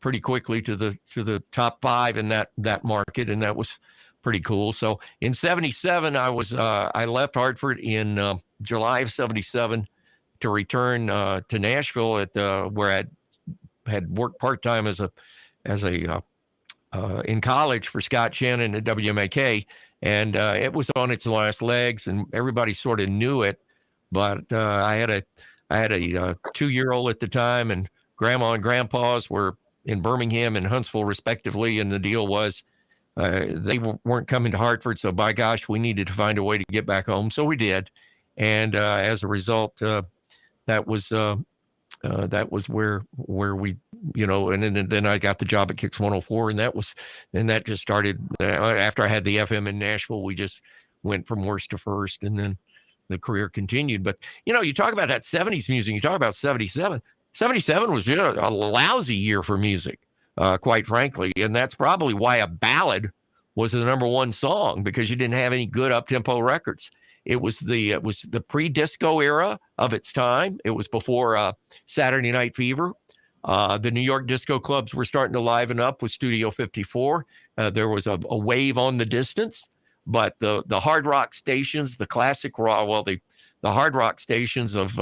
pretty quickly to the top 5 in that market, and that was pretty cool. So in '77, I left Hartford in July of '77 to return to Nashville where I had worked part-time as a in college for Scott Shannon at WMAK, and it was on its last legs, and everybody sort of knew it. But I had a 2-year-old at the time, and Grandma and Grandpa's were in Birmingham and Huntsville respectively, and the deal was they weren't coming to Hartford, so by gosh, we needed to find a way to get back home. So we did, and as a result, that was where we, and then I got the job at Kicks 104, and that just started after I had the FM in Nashville. We just went from worst to first, and then the career continued. But you talk about that '70s music. You talk about '77. '77 was a lousy year for music, quite frankly, and that's probably why a ballad was the number one song, because you didn't have any good up-tempo records. It was the pre-disco era of its time. It was before Saturday Night Fever. The New York disco clubs were starting to liven up with Studio 54. There was a wave on the distance, but the hard rock stations, the classic rock, the hard rock stations of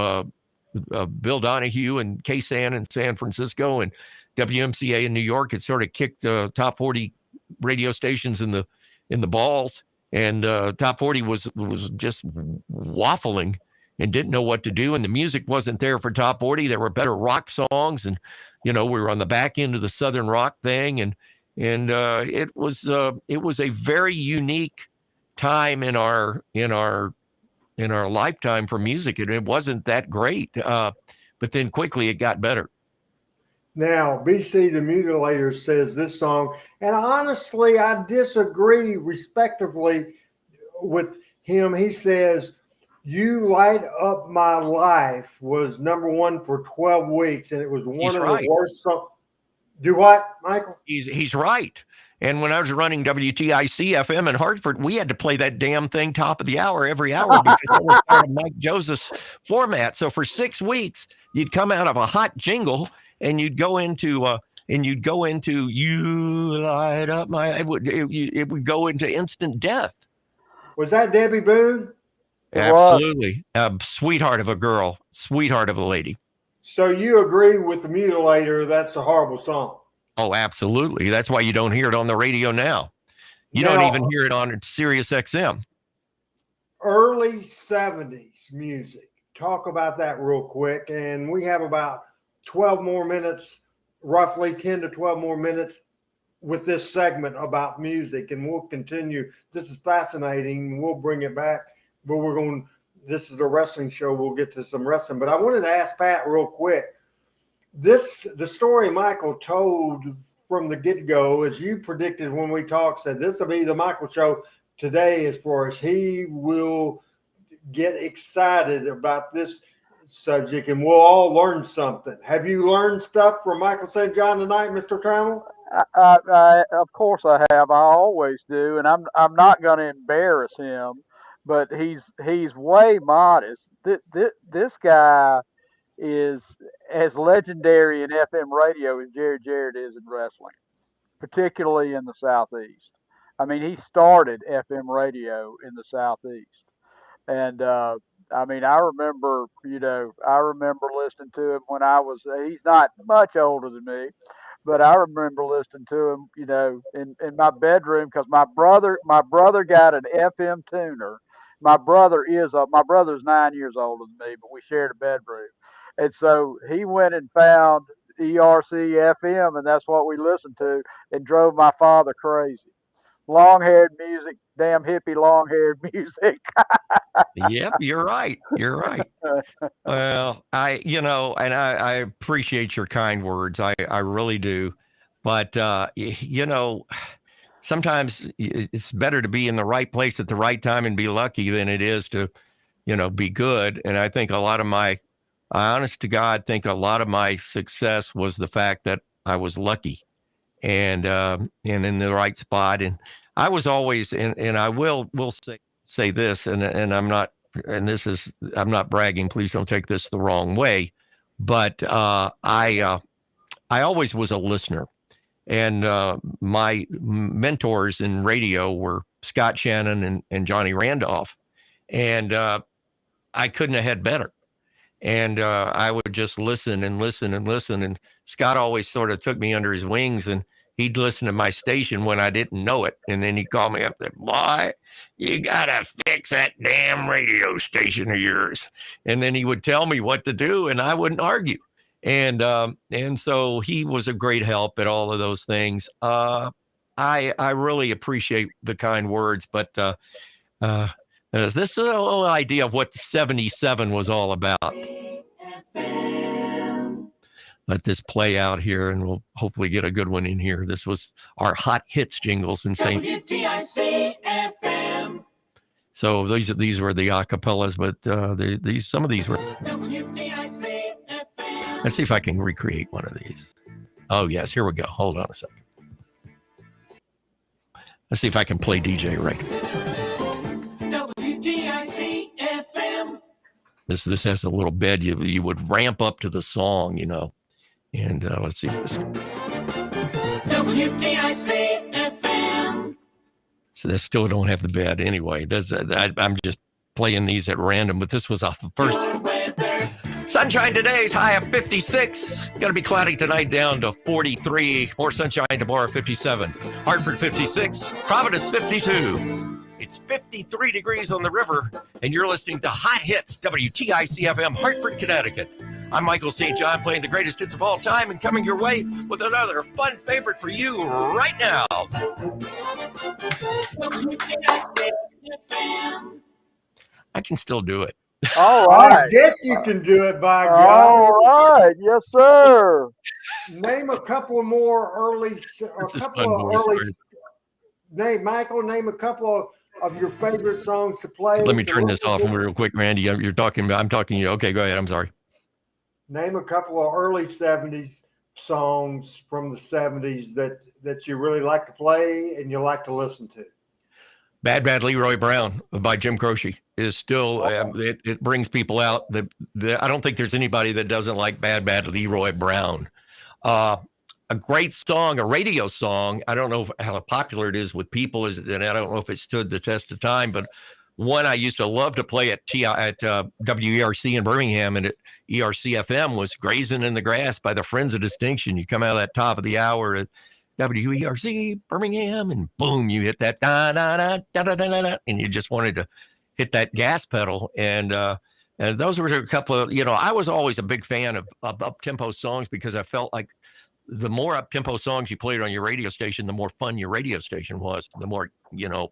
Bill Donahue and K-San in San Francisco and WMCA in New York had sort of kicked top 40 radio stations in the balls. And top 40 was just waffling and didn't know what to do. And the music wasn't there for top 40. There were better rock songs. And, we were on the back end of the Southern rock thing. And it was a very unique time in our lifetime for music. And it wasn't that great. But then quickly it got better. Now, BC the Mutilator says this song, and honestly, I disagree respectively with him. He says, "You Light Up My Life" was number one for 12 weeks, and it was one of the worst songs. Do what, Michael? He's right. And when I was running WTIC FM in Hartford, we had to play that damn thing top of the hour every hour because that was part of Mike Joseph's format. So for 6 weeks, you'd come out of a hot jingle and you'd go into "You Light Up My," it would go into instant death. Was that Debbie Boone? Absolutely. Sweetheart of a girl, sweetheart of a lady. So you agree with the Mutilator, that's a horrible song? Oh, absolutely. That's why you don't hear it on the radio now. You don't even hear it on Sirius XM. Early 70s music. Talk about that real quick. And we have about 12 more minutes, roughly 10 to 12 more minutes with this segment about music. And we'll continue. This is fascinating. We'll bring it back. But this is a wrestling show. We'll get to some wrestling. But I wanted to ask Pat real quick. The story Michael told from the get-go, as you predicted when we talked, said this will be the Michael show today as far as he will get excited about this subject and we'll all learn something. Have you learned stuff from Michael St. John tonight, Mr. Trammell? Of course I have. I always do, and I'm not going to embarrass him, but he's way modest. This guy is as legendary in FM radio as Jerry Jarrett is in wrestling, particularly in the Southeast. I mean, he started FM radio in the Southeast. And, I mean, I remember listening to him when he's not much older than me, but I remember listening to him, in my bedroom because my brother got an FM tuner my brother's 9 years older than me, but we shared a bedroom, and so he went and found ERC FM, and that's what we listened to, and drove my father crazy. Long-haired music, damn hippie long-haired music. Yep, you're right. You're right. Well, I appreciate your kind words. I really do. But, sometimes it's better to be in the right place at the right time and be lucky than it is to, be good. And I think I honest to God, think a lot of my success was the fact that I was lucky and in the right spot. And I was always, and I will say this, and I'm not, and this is, I'm not bragging. Please don't take this the wrong way, but I always was a listener, and my mentors in radio were Scott Shannon and Johnny Randolph, and I couldn't have had better. And I would just listen and listen and listen. And Scott always sort of took me under his wings, and he'd listen to my station when I didn't know it. And then he'd call me up and say, "Boy, you got to fix that damn radio station of yours." And then he would tell me what to do, and I wouldn't argue. And so he was a great help at all of those things. I really appreciate the kind words, but this is a little idea of what the 77 was all about. Let this play out here, and we'll hopefully get a good one in here. This was our hot hits jingles in St. WTIC FM. So these were the acapellas, but some of these were. WTIC FM. Let's see if I can recreate one of these. Oh yes, here we go. Hold on a second. Let's see if I can play DJ right. WTIC FM. This has a little bed. You would ramp up to the song, And let's see if this. WTIC FM. So they still don't have the bed anyway. I'm just playing these at random, but this was off the first. Sunshine today's high of 56. Going to be cloudy tonight down to 43. More sunshine tomorrow, 57. Hartford 56. Providence 52. It's 53 degrees on the river, and you're listening to Hot Hits, WTIC FM, Hartford, Connecticut. I'm Michael St. John, playing the greatest hits of all time and coming your way with another fun favorite for you right now. WTIC FM. I can still do it. All I right. guess you can do it, by All God. right. Yes, sir. Name a couple more early. This is fun, boys. Michael, name a couple of your favorite songs to play. Let me turn this off real quick, Randy. You're talking about. I'm talking to you. Okay, go ahead. I'm sorry. Name a couple of early 70s songs from the 70s that you really like to play and you like to listen to. Bad Leroy Brown by Jim Croce is still, it brings people out. I don't think there's anybody that doesn't like Bad Leroy Brown. A great song, a radio song. I don't know how popular it is with people, and I don't know if it stood the test of time, but one I used to love to play at WERC in Birmingham and at ERC FM was Grazing in the Grass by the Friends of Distinction. You come out of that top of the hour at WERC Birmingham, and boom, you hit that da-da-da-da-da-da-da, and you just wanted to hit that gas pedal. And those were a couple of, I was always a big fan of up-tempo songs because I felt like the more up-tempo songs you played on your radio station, the more fun your radio station was, the more,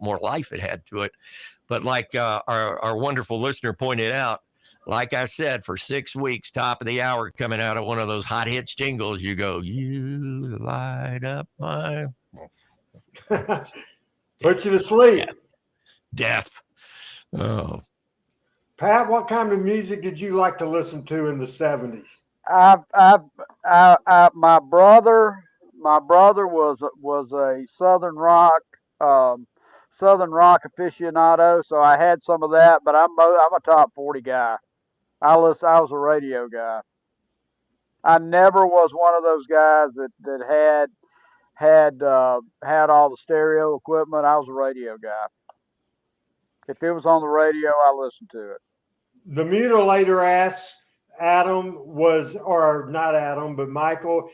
more life it had to it. But like our wonderful listener pointed out, like I said, for 6 weeks, top of the hour, coming out of one of those hot hits jingles, you go, "You light up my..." Put you to sleep. Death. Oh. Pat, what kind of music did you like to listen to in the 70s? My brother was a Southern rock aficionado, so I had some of that. But I'm a top 40 guy. I was a radio guy. I never was one of those guys that had all the stereo equipment. I was a radio guy. If it was on the radio, I listened to it. The Mutilator asks Michael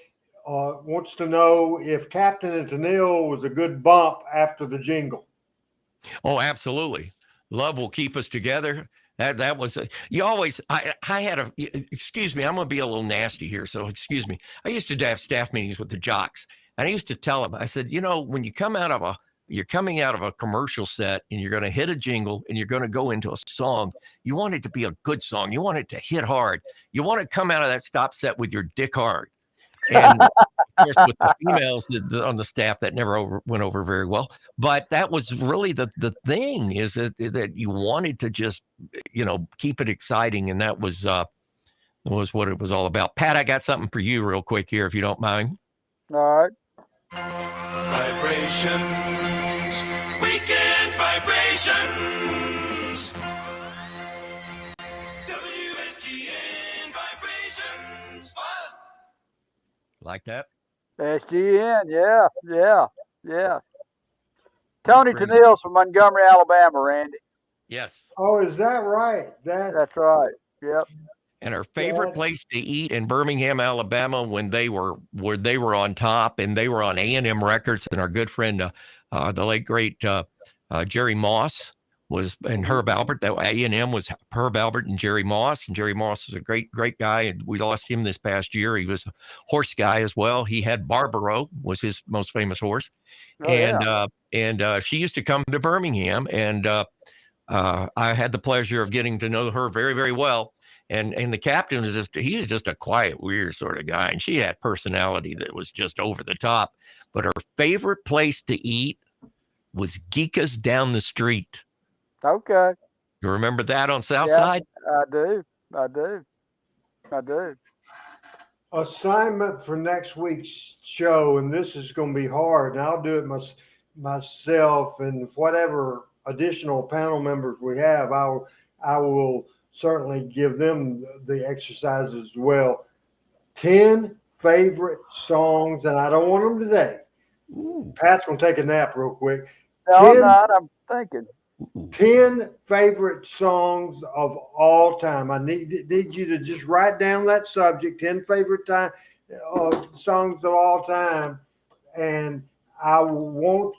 wants to know if Captain and Tennille was a good bump after the jingle. Oh, absolutely. Love will keep us together. That was you always. I had a. Excuse me, I'm gonna be a little nasty here, so excuse me. I used to have staff meetings with the jocks, and I used to tell them. I said, when you come out of you're coming out of a commercial set, and you're going to hit a jingle, and you're going to go into a song. You want it to be a good song. You want it to hit hard. You want to come out of that stop set with your dick hard. And of course, with the females on the staff, that never went over very well. But that was really the thing, is that you wanted to just, keep it exciting. And that was what it was all about. Pat, I got something for you real quick here, if you don't mind. All right. Vibrations, weekend vibrations. WSGN vibrations, fun. Like that? SGN, yeah. Tony Tennille's from Montgomery, Alabama, Randy. Yes. Oh, is that right? That's right. Yep. And our favorite place to eat in Birmingham, Alabama, when they were on top, and they were on A&M Records, and our good friend, the late great Jerry Moss and Herb Albert. That A&M was Herb Albert and Jerry Moss. And Jerry Moss was a great guy, and we lost him this past year. He was a horse guy as well. He had Barbaro, was his most famous horse. And she used to come to Birmingham, and I had the pleasure of getting to know her very, very well. And the captain was just a quiet, weird sort of guy. And she had personality that was just over the top. But her favorite place to eat was Geeka's down the street. Okay. You remember that on South Side? I do. Assignment for next week's show, and this is going to be hard, and I'll do it myself, and whatever additional panel members we have, I will certainly give them the exercise as well. 10 favorite songs, and I don't want them today. Ooh. Pat's going to take a nap real quick. No, I'm not. I'm thinking. 10 favorite songs of all time. I need you to just write down that subject, 10 favorite songs of all time. And I want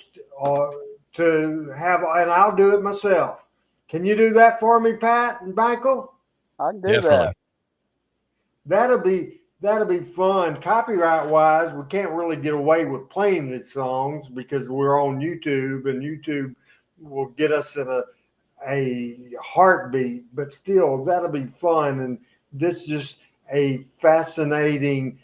to have, and I'll do it myself. Can you do that for me, Pat and Michael? I can do that. That'll be fun. Copyright wise, we can't really get away with playing these songs because we're on YouTube, and YouTube will get us in a heartbeat. But still, that'll be fun. And this is just a fascinating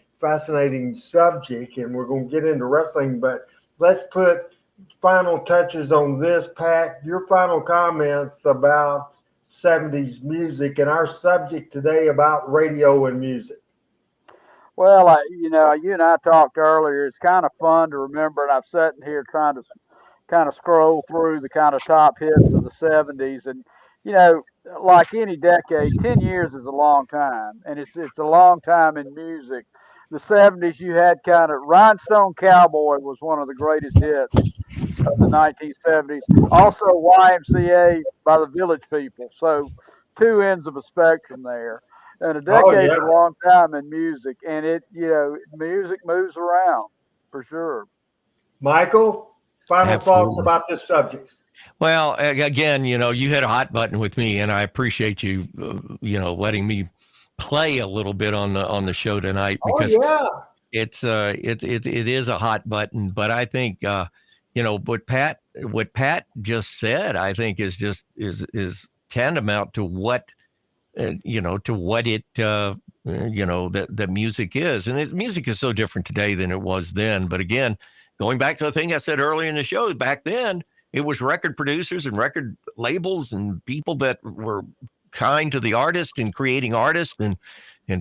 subject, and we're going to get into wrestling. But let's put final touches on this. Pat, your final comments about 70s music and our subject today about radio and music. Well, you and I talked earlier. It's kind of fun to remember, and I've sat in here trying to kind of scroll through the kind of top hits of the 70s. And, like any decade, 10 years is a long time, and it's a long time in music. The 70s, you had kind of Rhinestone Cowboy was one of the greatest hits of the 1970s. Also YMCA by the Village People. So two ends of a spectrum there. And a decade is a long time in music, and music moves around for sure. Michael, final thoughts about this subject. Well, again, you hit a hot button with me, and I appreciate you, letting me play a little bit on the show tonight, because it is a hot button. But I think what Pat just said, I think is tantamount to what the music is. And music is so different today than it was then. But again, going back to the thing I said earlier in the show, back then it was record producers and record labels and people that were kind to the artist and creating artists and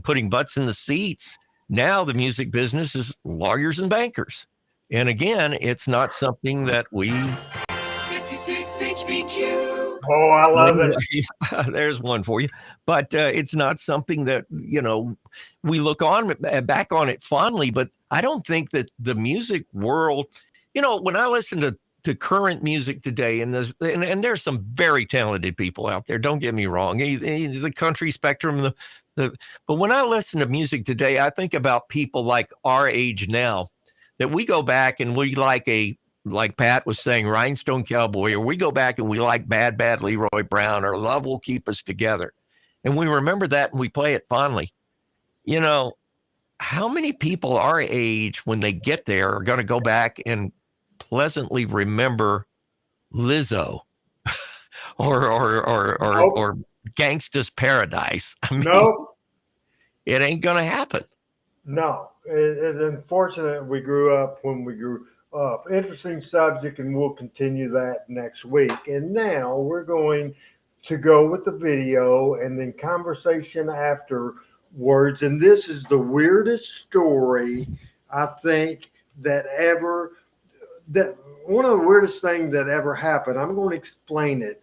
putting butts in the seats. Now the music business is lawyers and bankers. And again, it's not something that we 56 HBQ. Oh, I love it. There's one for you. But it's not something that, we look back on it fondly. But I don't think that the music world, when I listen to current music today, and there's some very talented people out there, don't get me wrong, the country spectrum, but when I listen to music today, I think about people like our age now, that we go back and we like a like Pat was saying, Rhinestone Cowboy, or we go back and we like Bad Bad Leroy Brown, or Love Will Keep Us Together. And we remember that and we play it fondly. You know, how many people our age, when they get there, are going to go back and pleasantly remember Lizzo or Gangsta's Paradise? I mean, Nope. It ain't going to happen. No, it's unfortunate we grew up when we grew up. Interesting subject, and we'll continue that next week. And now we're going to go with the video and then conversation afterwards. And this is the weirdest story I think that one of the weirdest things that ever happened. I'm going to explain it.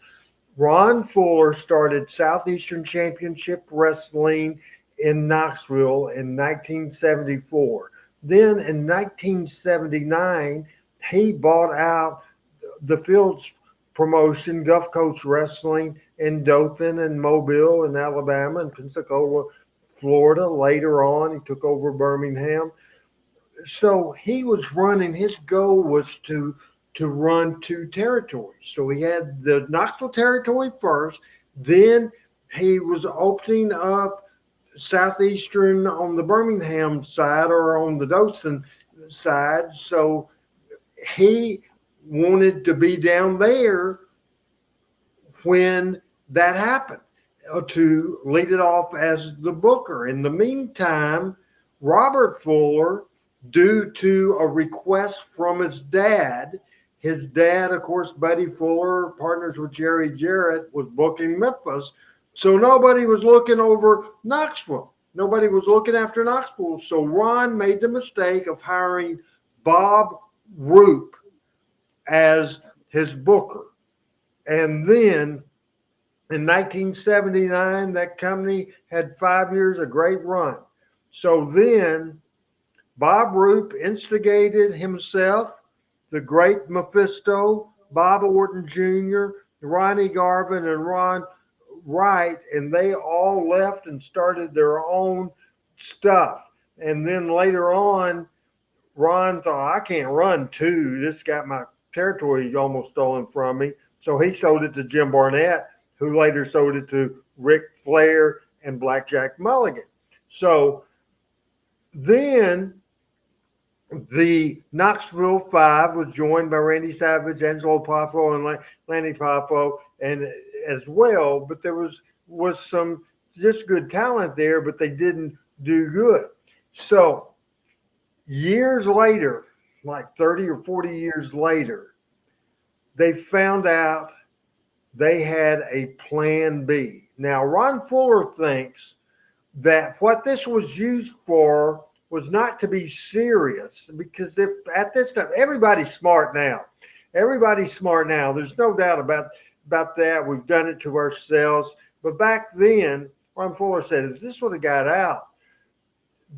Ron Fuller started Southeastern Championship Wrestling in Knoxville in 1974. Then in 1979, he bought out the Fields promotion, Gulf Coast Wrestling, in Dothan and Mobile in Alabama and Pensacola, Florida. Later on, he took over Birmingham. So he was running, his goal was to run 2 territories. So he had the Knoxville territory first, then he was opening up Southeastern on the Birmingham side or on the Dothan side. So he wanted to be down there when that happened, to lead it off as the booker. In the meantime, Robert Fuller, due to a request from his dad, of course, Buddy Fuller, partners with Jerry Jarrett, was booking Memphis. So nobody was looking over Knoxville. Nobody was looking after Knoxville. So Ron made the mistake of hiring Bob Roop as his booker. And then in 1979, that company had 5 years of great run. So then Bob Roop instigated himself, the great Mephisto, Bob Orton Jr., Ronnie Garvin, and Ron Wright, and they all left and started their own stuff. And then later on, Ron thought, I can't run 2. This got my territory almost stolen from me. So he sold it to Jim Barnett, who later sold it to Ric Flair and Blackjack Mulligan. So then the Knoxville 5 was joined by Randy Savage, Angelo Poffo, and Lanny Poffo, and as well. But there was some just good talent there, but they didn't do good. So years later, like 30 or 40 years later, they found out they had a plan B. Now, Ron Fuller thinks that what this was used for was not to be serious, because if at this time, everybody's smart now. Everybody's smart now. There's no doubt about that. We've done it to ourselves. But back then, Ron Fuller said, if this would have got out,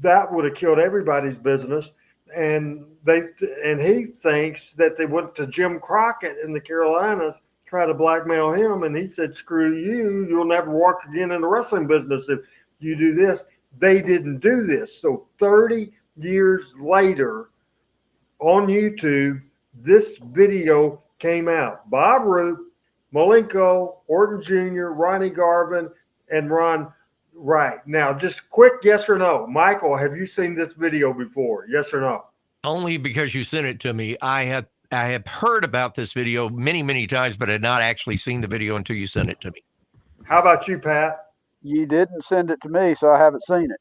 that would have killed everybody's business. And he thinks that they went to Jim Crockett in the Carolinas, try to blackmail him, and he said, screw you, you'll never work again in the wrestling business if you do this. They didn't do this. So 30 years later on YouTube, this video came out. Bob Roop, Malenko, Orton Jr., Ronnie Garvin, and Ron Wright. Now, just quick yes or no. Michael, have you seen this video before? Yes or no? Only because you sent it to me. I have heard about this video many, many times, but had not actually seen the video until you sent it to me. How about you, Pat? You didn't send it to me, so I haven't seen it.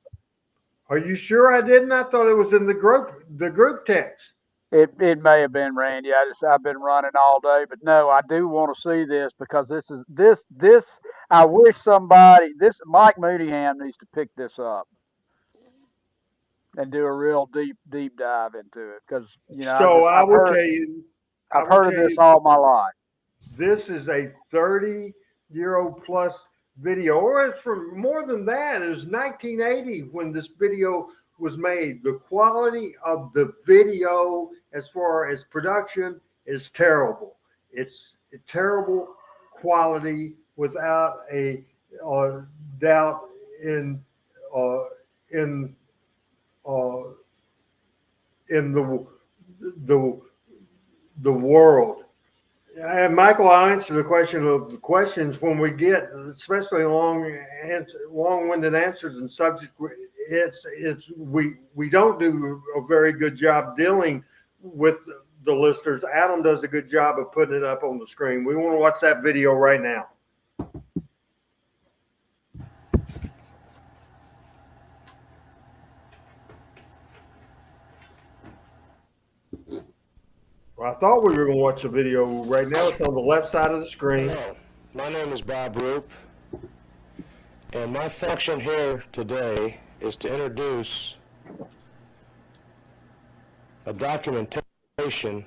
Are you sure I didn't? I thought it was in the group text. It may have been, Randy. I've been running all day, but no, I do want to see this, because this I wish Mike Mooneyham needs to pick this up and do a real deep dive into it, because So I've heard of this all my life. This is a 30-year-old plus video, or it's from more than that. It was 1980 when this video was made. The quality of the video as far as production is terrible. It's a terrible quality without a doubt in the world. And Michael, I'll answer the question of the questions when we get, especially long-winded answers and subject. We don't do a very good job dealing with the listeners. Adam does a good job of putting it up on the screen. We want to watch that video right now. Well, I thought we were going to watch the video right now. It's on the left side of the screen. Hello, my name is Bob Roop, and my function here today is to introduce a documentation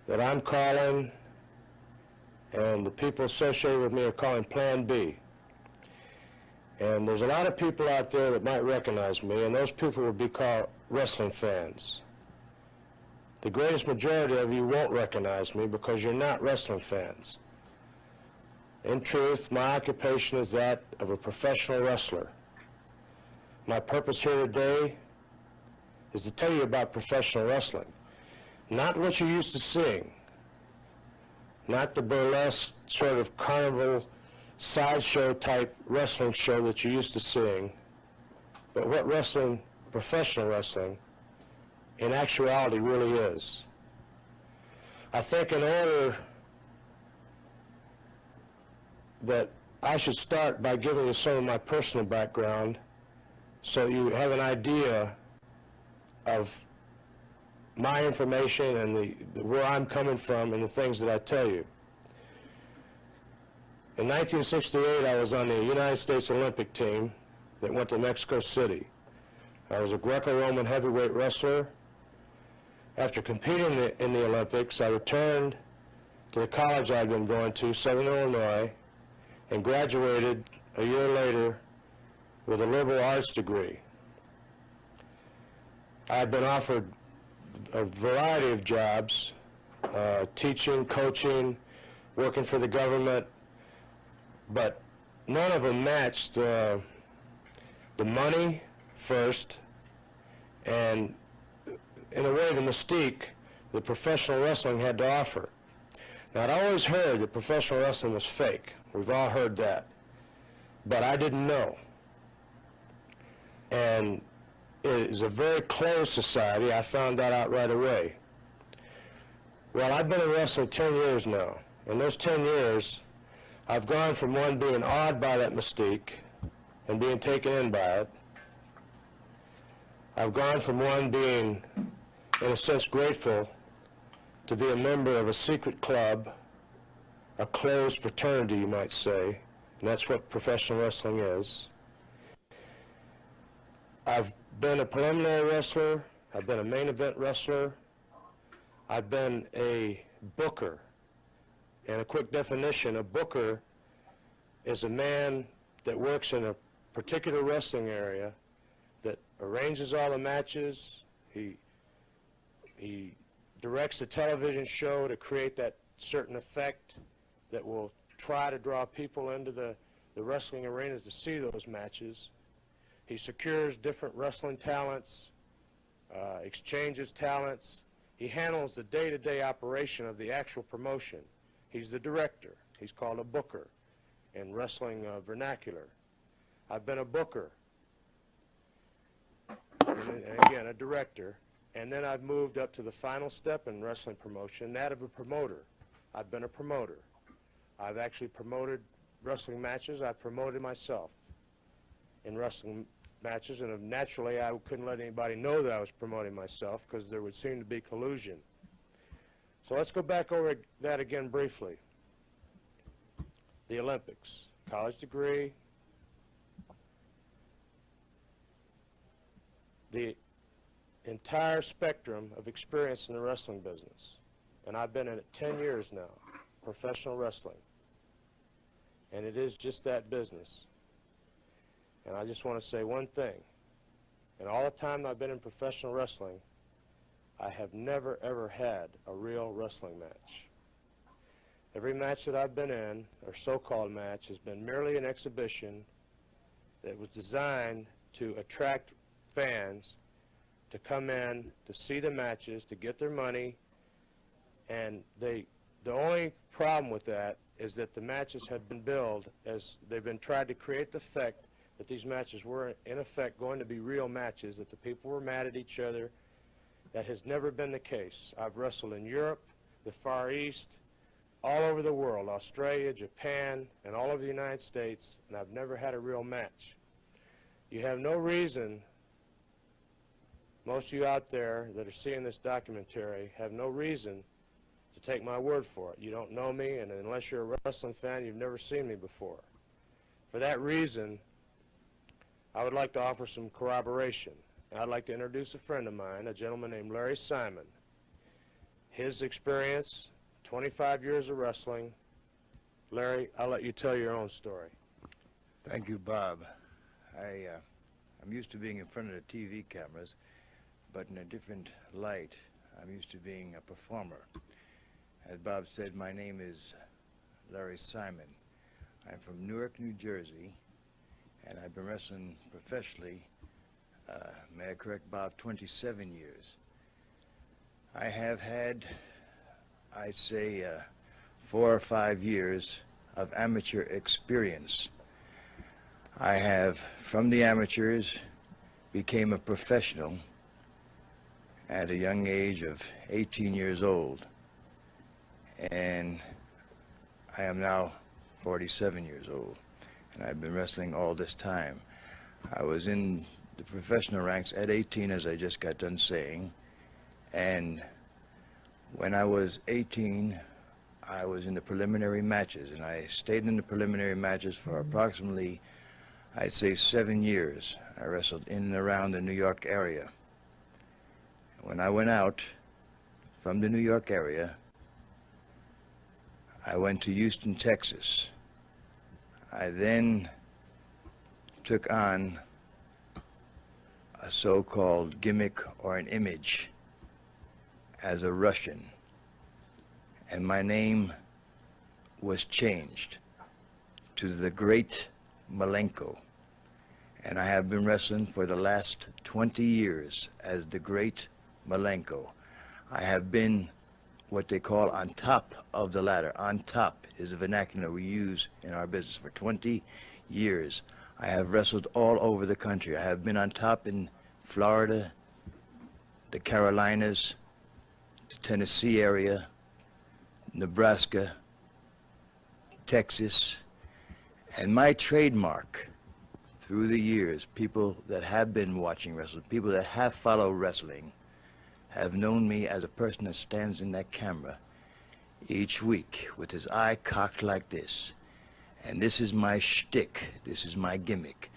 that I'm calling, and the people associated with me are calling Plan B. And there's a lot of people out there that might recognize me, and those people would be called wrestling fans. The greatest majority of you won't recognize me because you're not wrestling fans. In truth, my occupation is that of a professional wrestler. My purpose here today is to tell you about professional wrestling. Not what you're used to seeing, not the burlesque sort of carnival sideshow type wrestling show that you're used to seeing, but what wrestling, professional wrestling, in actuality really is. I think in order that I should start by giving you some of my personal background so you have an idea of my information and where I'm coming from and the things that I tell you. In 1968, I was on the United States Olympic team that went to Mexico City. I was a Greco-Roman heavyweight wrestler. After competing in the Olympics, I returned to the college I'd been going to, Southern Illinois, and graduated a year later with a liberal arts degree. I had been offered a variety of jobs, teaching, coaching, working for the government, but none of them matched the money first, and in a way the mystique that professional wrestling had to offer. Now, I'd always heard that professional wrestling was fake. We've all heard that. But I didn't know. And it is a very closed society. I found that out right away. Well, I've been in wrestling 10 years now. In those 10 years, I've gone from one being awed by that mystique and being taken in by it. I've gone from one being, in a sense, grateful to be a member of a secret club, a closed fraternity, you might say, and that's what professional wrestling is. I've been a preliminary wrestler. I've been a main event wrestler. I've been a booker. And a quick definition, a booker is a man that works in a particular wrestling area that arranges all the matches. He directs a television show to create that certain effect that will try to draw people into the wrestling arenas to see those matches. He secures different wrestling talents, exchanges talents. He handles the day-to-day operation of the actual promotion. He's the director. He's called a booker in wrestling vernacular. I've been a booker, and again, a director. And then I've moved up to the final step in wrestling promotion, that of a promoter. I've been a promoter. I've actually promoted wrestling matches. I've promoted myself in wrestling matches, and naturally I couldn't let anybody know that I was promoting myself because there would seem to be collusion. So let's go back over that again briefly. The Olympics, college degree, the entire spectrum of experience in the wrestling business. And I've been in it 10 years now, professional wrestling. And it is just that business. And I just want to say one thing. In all the time I've been in professional wrestling, I have never, ever had a real wrestling match. Every match that I've been in, or so-called match, has been merely an exhibition that was designed to attract fans to come in, to see the matches, to get their money, and the only problem with that is that the matches had been billed as they've been tried to create the effect that these matches were in effect going to be real matches, that the people were mad at each other. That has never been the case. I've wrestled in Europe, the Far East, all over the world, Australia, Japan, and all over the United States, and I've never had a real match. You have no reason, most of you out there that are seeing this documentary have no reason to take my word for it. You don't know me, and unless you're a wrestling fan, you've never seen me before. For that reason, I would like to offer some corroboration. I'd like to introduce a friend of mine, a gentleman named Larry Simon. His experience, 25 years of wrestling. Larry, I'll let you tell your own story. Thank you, Bob. I'm used to being in front of the TV cameras, but in a different light. I'm used to being a performer. As Bob said, my name is Larry Simon. I'm from Newark, New Jersey, and I've been wrestling professionally, may I correct Bob, 27 years. I have had, I'd say, 4 or 5 years of amateur experience. I have, from the amateurs, became a professional at a young age of 18 years old. And I am now 47 years old, and I've been wrestling all this time. I was in the professional ranks at 18, as I just got done saying, and when I was 18, I was in the preliminary matches, and I stayed in the preliminary matches for approximately, I'd say, 7 years. I wrestled in and around the New York area. When I went out from the New York area, I went to Houston, Texas. I then took on a so-called gimmick or an image as a Russian, and my name was changed to the Great Malenko, and I have been wrestling for the last 20 years as the Great Malenko. I have been what they call on top of the ladder. On top is a vernacular we use in our business. For 20 years, I have wrestled all over the country. I have been on top in Florida, the Carolinas, the Tennessee area, Nebraska, Texas, and my trademark through the years, people that have been watching wrestling, people that have followed wrestling, have known me as a person that stands in that camera each week with his eye cocked like this. And this is my shtick, this is my gimmick.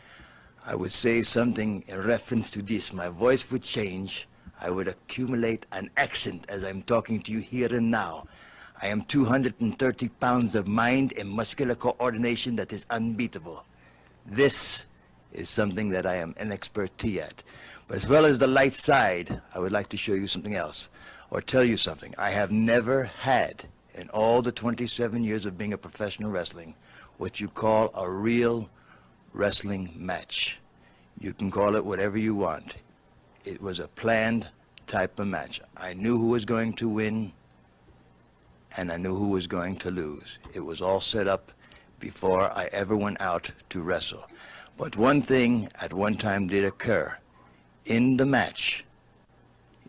I would say something in reference to this. My voice would change. I would accumulate an accent as I'm talking to you here and now. I am 230 pounds of mind and muscular coordination that is unbeatable. This is something that I am an expertise at. But as well as the light side, I would like to show you something else, or tell you something. I have never had, in all the 27 years of being a professional wrestling, what you call a real wrestling match. You can call it whatever you want. It was a planned type of match. I knew who was going to win, and I knew who was going to lose. It was all set up before I ever went out to wrestle. But one thing at one time did occur. In the match,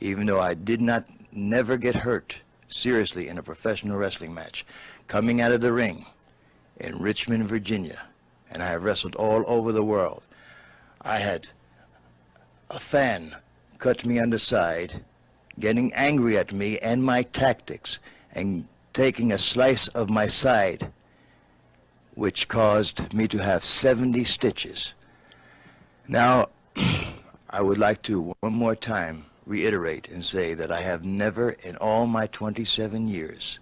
even though I did not never get hurt seriously in a professional wrestling match, coming out of the ring in Richmond, Virginia, and I have wrestled all over the world, I had a fan cut me on the side, getting angry at me and my tactics, and taking a slice of my side, which caused me to have 70 stitches. Now, I would like to one more time reiterate and say that I have never in all my 27 years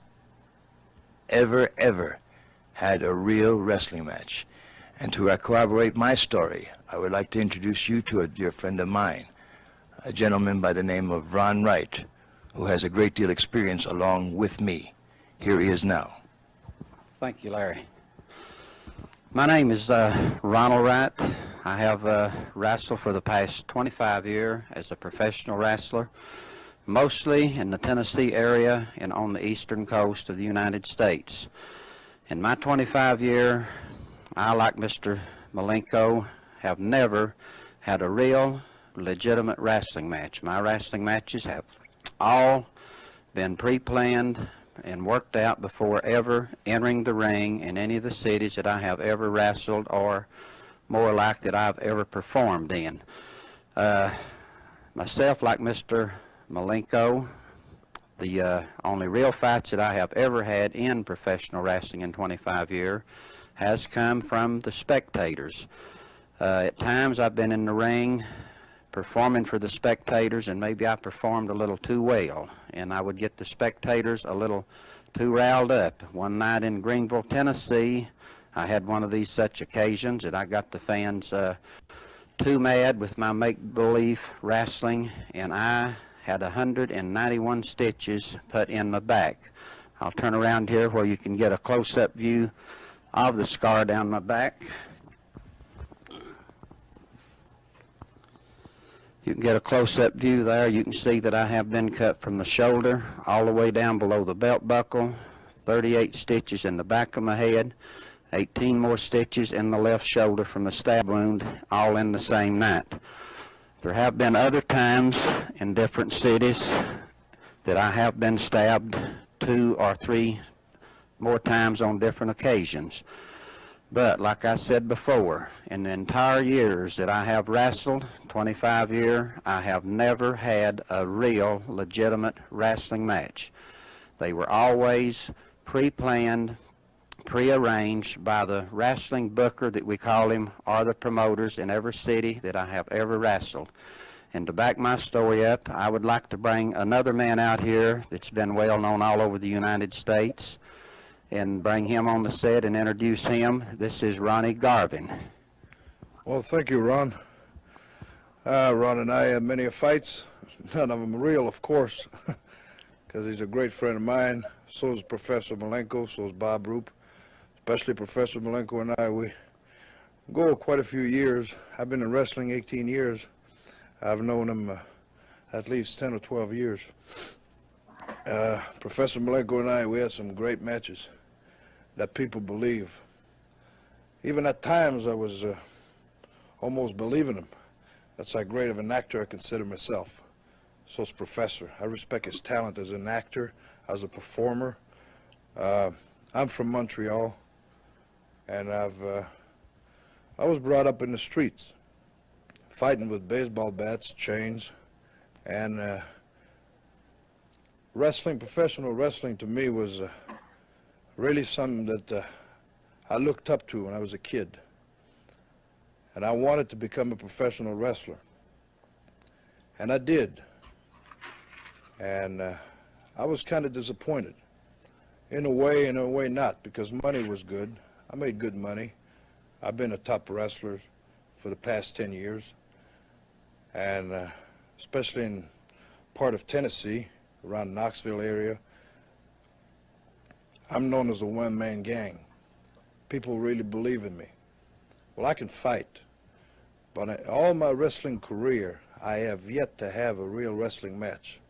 ever had a real wrestling match. And to corroborate my story, I would like to introduce you to a dear friend of mine, a gentleman by the name of Ron Wright, who has a great deal of experience along with me. Here he is now. Thank you, Larry. My name is Ronald Wright. I have wrestled for the past 25 years as a professional wrestler, mostly in the Tennessee area and on the eastern coast of the United States. In my 25 year, I, like Mr. Malenko, have never had a real legitimate wrestling match. My wrestling matches have all been pre-planned and worked out before ever entering the ring in any of the cities that I have ever wrestled, or more like that I've ever performed in. Myself, like Mr. Malenko, the only real fights that I have ever had in professional wrestling in 25 years has come from the spectators. At times I've been in the ring performing for the spectators, and maybe I performed a little too well, and I would get the spectators a little too riled up. One night in Greenville, Tennessee, I had one of these such occasions that I got the fans too mad with my make-believe wrestling, and I had 191 stitches put in my back. I'll turn around here where you can get a close-up view of the scar down my back. You can get a close-up view there. You can see that I have been cut from the shoulder all the way down below the belt buckle, 38 stitches in the back of my head, 18 more stitches in the left shoulder from the stab wound, all in the same night. There have been other times in different cities that I have been stabbed 2 or 3 more times on different occasions. But like I said before, in the entire years that I have wrestled, 25 years, I have never had a real legitimate wrestling match. They were always pre-planned, pre-arranged by the wrestling booker that we call him, or the promoters in every city that I have ever wrestled. And to back my story up, I would like to bring another man out here that's been well known all over the United States, and bring him on the set and introduce him. This is Ronnie Garvin. Well, thank you, Ron. Ron and I had many fights. None of them real, of course, because he's a great friend of mine. So is Professor Malenko, so is Bob Roop. Especially Professor Malenko and I, we go quite a few years. I've been in wrestling 18 years. I've known him at least 10 or 12 years. Professor Malenko and I, we had some great matches that people believe. Even at times I was almost believing him. That's how great of an actor I consider myself. So is Professor. I respect his talent as an actor, as a performer. I'm from Montreal, and I was brought up in the streets, fighting with baseball bats, chains, and wrestling, professional wrestling to me was really something that I looked up to when I was a kid. And I wanted to become a professional wrestler. And I did. And I was kind of disappointed. In a way not, because money was good. I made good money. I've been a top wrestler for the past 10 years. And especially in part of Tennessee, around Knoxville area, I'm known as a one-man gang. People really believe in me. Well, I can fight, but in all my wrestling career, I have yet to have a real wrestling match.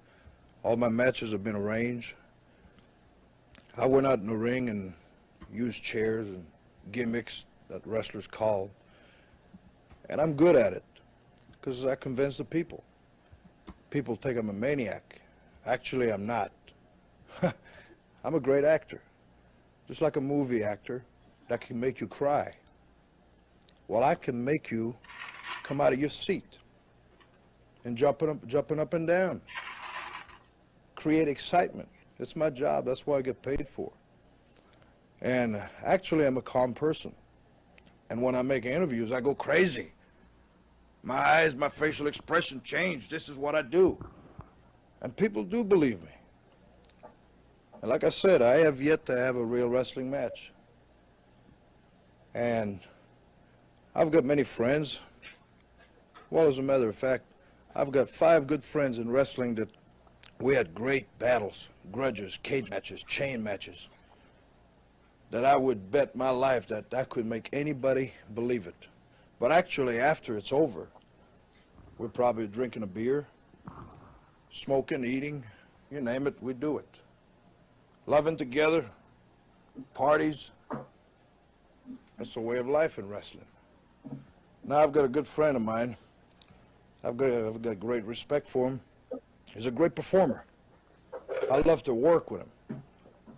All my matches have been arranged. I went out in the ring and used chairs and gimmicks that wrestlers call, and I'm good at it because I convince the people. People think I'm a maniac. Actually, I'm not. I'm a great actor, just like a movie actor that can make you cry. Well, I can make you come out of your seat and jumping up and down, create excitement. It's my job. That's what I get paid for. And actually, I'm a calm person. And when I make interviews, I go crazy. My eyes, my facial expression change. This is what I do. And people do believe me. And like I said, I have yet to have a real wrestling match. And I've got many friends. Well, as a matter of fact, I've got 5 good friends in wrestling that we had great battles, grudges, cage matches, chain matches, that I would bet my life that I could make anybody believe it. But actually, after it's over, we're probably drinking a beer, smoking, eating, you name it, we do it. Loving together, parties. That's the way of life in wrestling. Now I've got a good friend of mine. I've got great respect for him. He's a great performer. I love to work with him.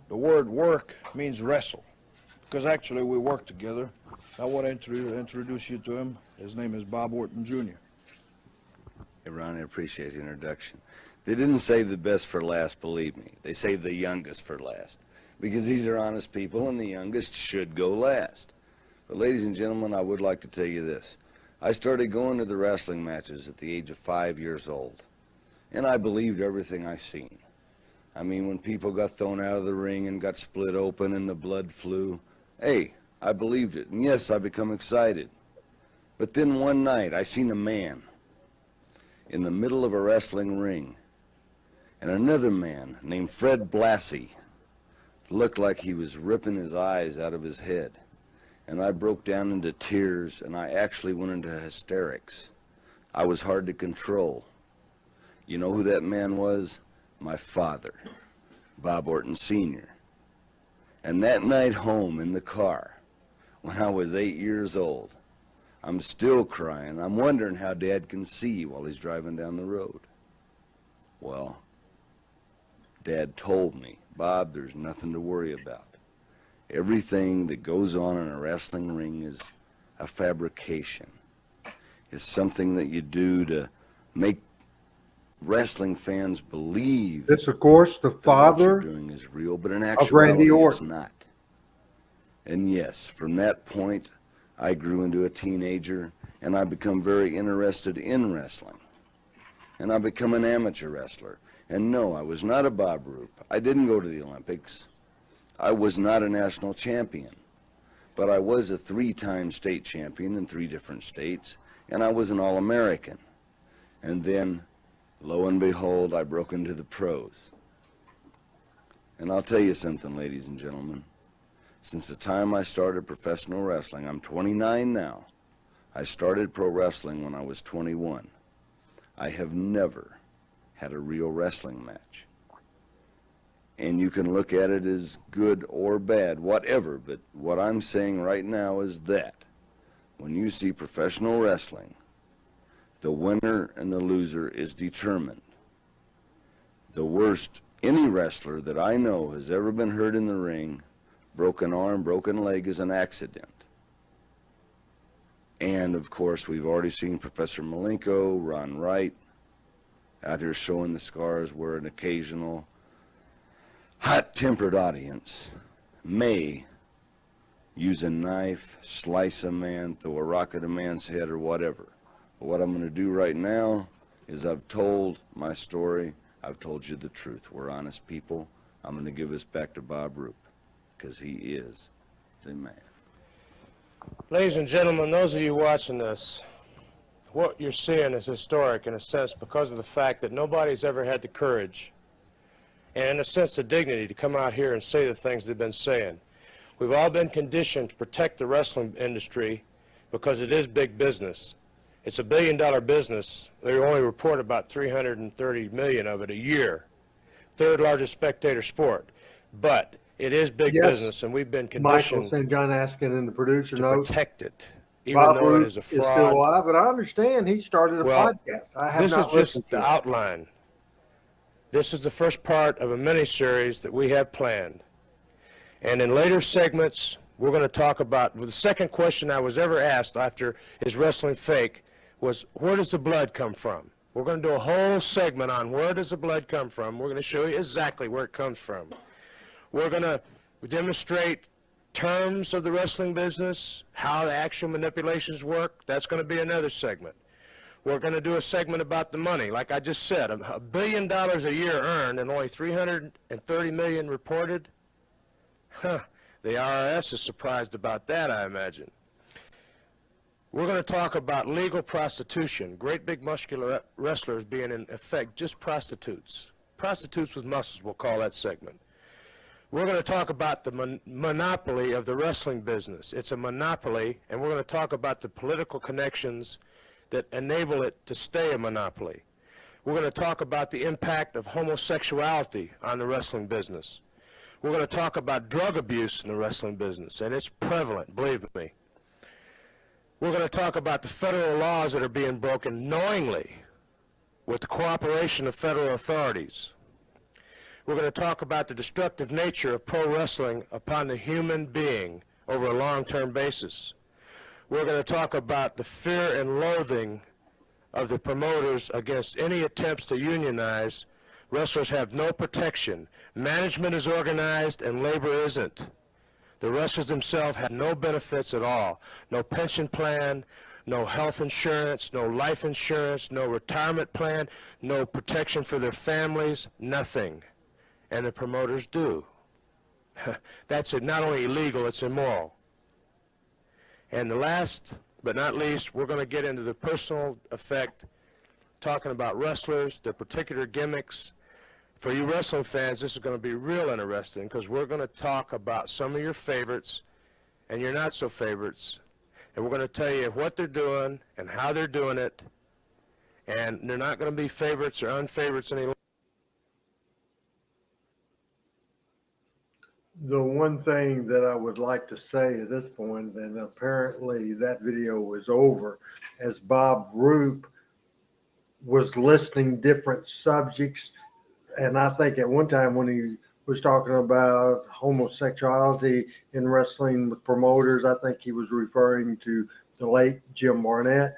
The word work means wrestle, because actually we work together. I want to introduce you to him. His name is Bob Orton, Jr. Hey, Ron, I appreciate the introduction. They didn't save the best for last, believe me. They saved the youngest for last, because these are honest people, and the youngest should go last. But ladies and gentlemen, I would like to tell you this. I started going to the wrestling matches at the age of 5 years old, and I believed everything I seen. I mean, when people got thrown out of the ring and got split open and the blood flew, hey, I believed it, and yes, I become excited. But then one night, I seen a man in the middle of a wrestling ring, and another man named Fred Blassie looked like he was ripping his eyes out of his head. And I broke down into tears, and I actually went into hysterics. I was hard to control. You know who that man was? My father, Bob Orton Sr. And that night home in the car, when I was 8 years old, I'm still crying. I'm wondering how Dad can see while he's driving down the road. Well, Dad told me, Bob, there's nothing to worry about. Everything that goes on in a wrestling ring is a fabrication. It's something that you do to make wrestling fans believe this, of course, the father what you're doing is real, but in of Randy actuality, it's Orton. not. And yes, from that point, I grew into a teenager, and I become very interested in wrestling. And I become an amateur wrestler. And no, I was not a Bob Roop. I didn't go to the Olympics. I was not a national champion, but I was a 3-time state champion in 3 different states, and I was an All-American. And then, lo and behold, I broke into the pros. And I'll tell you something, ladies and gentlemen. Since the time I started professional wrestling, I'm 29 now. I started pro wrestling when I was 21. I have never had a real wrestling match. And you can look at it as good or bad, whatever, but what I'm saying right now is that when you see professional wrestling, the winner and the loser is determined. The worst any wrestler that I know has ever been hurt in the ring, broken arm, broken leg, is an accident. And of course, we've already seen Professor Malenko, Ron Wright, out here showing the scars where an occasional hot-tempered audience may use a knife, slice a man, throw a rock at a man's head, or whatever. But what I'm going to do right now is I've told my story. I've told you the truth. We're honest people. I'm going to give us back to Bob Roop, because he is the man. Ladies and gentlemen, those of you watching this, what you're seeing is historic in a sense because of the fact that nobody's ever had the courage and in a sense the dignity to come out here and say the things they've been saying. We've all been conditioned to protect the wrestling industry because it is big business. It's $1 billion business. They only report about 330 million of it a year. 3rd largest spectator sport. But it is big business, and we've been conditioned Michael St. John asking in the producer to notes, protect it, even Bob though Roop it is a is fraud. still alive, but I understand he started a Well, podcast. I have this not is listened just to the it. outline. This is the first part of a mini-series that we have planned. And in later segments, we're going to talk about, the second question I was ever asked after Is Wrestling Fake was, where does the blood come from? We're going to do a whole segment on where does the blood come from. We're going to show you exactly where it comes from. We're going to demonstrate terms of the wrestling business, how the actual manipulations work. That's going to be another segment. We're going to do a segment about the money. Like I just said, $1 billion a year earned and only 330 million reported. Huh. The IRS is surprised about that, I imagine. We're going to talk about legal prostitution. Great big muscular wrestlers being in effect just prostitutes. Prostitutes with muscles, we'll call that segment. We're going to talk about the monopoly of the wrestling business. It's a monopoly, and we're going to talk about the political connections that enable it to stay a monopoly. We're going to talk about the impact of homosexuality on the wrestling business. We're going to talk about drug abuse in the wrestling business, and it's prevalent, believe me. We're going to talk about the federal laws that are being broken knowingly with the cooperation of federal authorities. We're going to talk about the destructive nature of pro wrestling upon the human being over a long-term basis. We're going to talk about the fear and loathing of the promoters against any attempts to unionize. Wrestlers have no protection. Management is organized and labor isn't. The wrestlers themselves have no benefits at all. No pension plan, no health insurance, no life insurance, no retirement plan, no protection for their families, nothing. And the promoters do. That's not only illegal, it's immoral. And the last but not least, we're going to get into the personal effect, talking about wrestlers, their particular gimmicks. For you wrestling fans, this is going to be real interesting because we're going to talk about some of your favorites and your not so favorites. And we're going to tell you what they're doing and how they're doing it. And they're not going to be favorites or unfavorites any longer. The one thing that I would like to say at this point, and apparently that video is over, as Bob Roop was listing different subjects. And I think at one time when he was talking about homosexuality in wrestling with promoters, I think he was referring to the late Jim Barnett.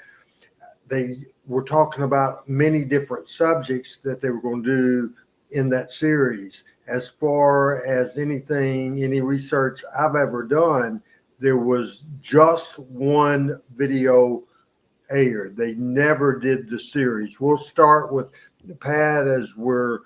They were talking about many different subjects that they were going to do in that series. As far as anything, any research I've ever done, there was just one video aired. They never did the series. We'll start with Pat as we'll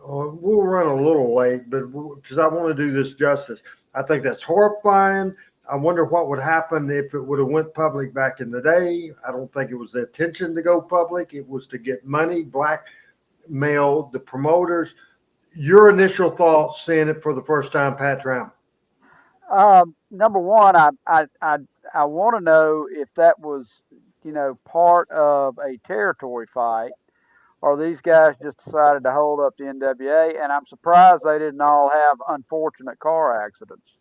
run a little late, but because I want to do this justice. I think that's horrifying. I wonder what would happen if it would have went public back in the day. I don't think it was the intention to go public. It was to get money, blackmail the promoters. Your initial thoughts seeing it for the first time, Pat Trammell? Number one, I want to know if that was, part of a territory fight, or these guys just decided to hold up the NWA. And I'm surprised they didn't all have unfortunate car accidents.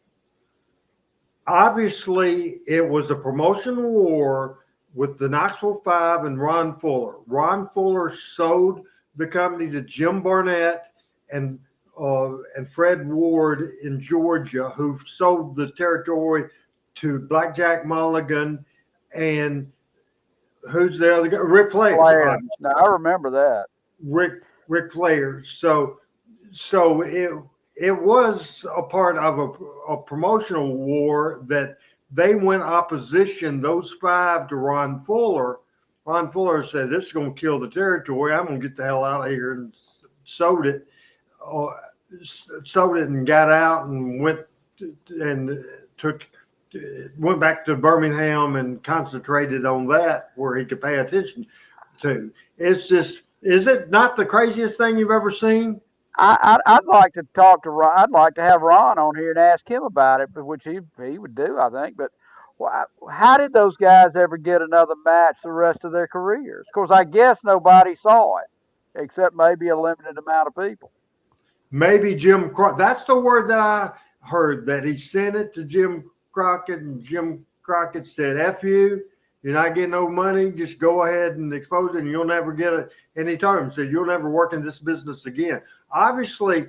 Obviously, it was a promotional war with the Knoxville Five and Ron Fuller. Ron Fuller sold the company to Jim Barnett and Fred Ward in Georgia, who sold the territory to Blackjack Mulligan and who's the other guy? Ric Flair. Now, I remember that. Ric Flair. So it was a part of a promotional war that they went opposition, those five, to Ron Fuller. Ron Fuller said, "This is going to kill the territory. I'm going to get the hell out of here," and sold it and got out and went back to Birmingham and concentrated on that where he could pay attention to. It's just, is it not the craziest thing you've ever seen? I'd like to talk to Ron. I'd like to have Ron on here and ask him about it, which he would do, I think. But how did those guys ever get another match the rest of their careers? Of course, I guess nobody saw it except maybe a limited amount of people. Maybe Jim Crockett. That's the word that I heard, that he sent it to Jim Crockett, and Jim Crockett said, "F you, you're not getting no money. Just go ahead and expose it and you'll never get it." And he told him, said, "You'll never work in this business again." Obviously,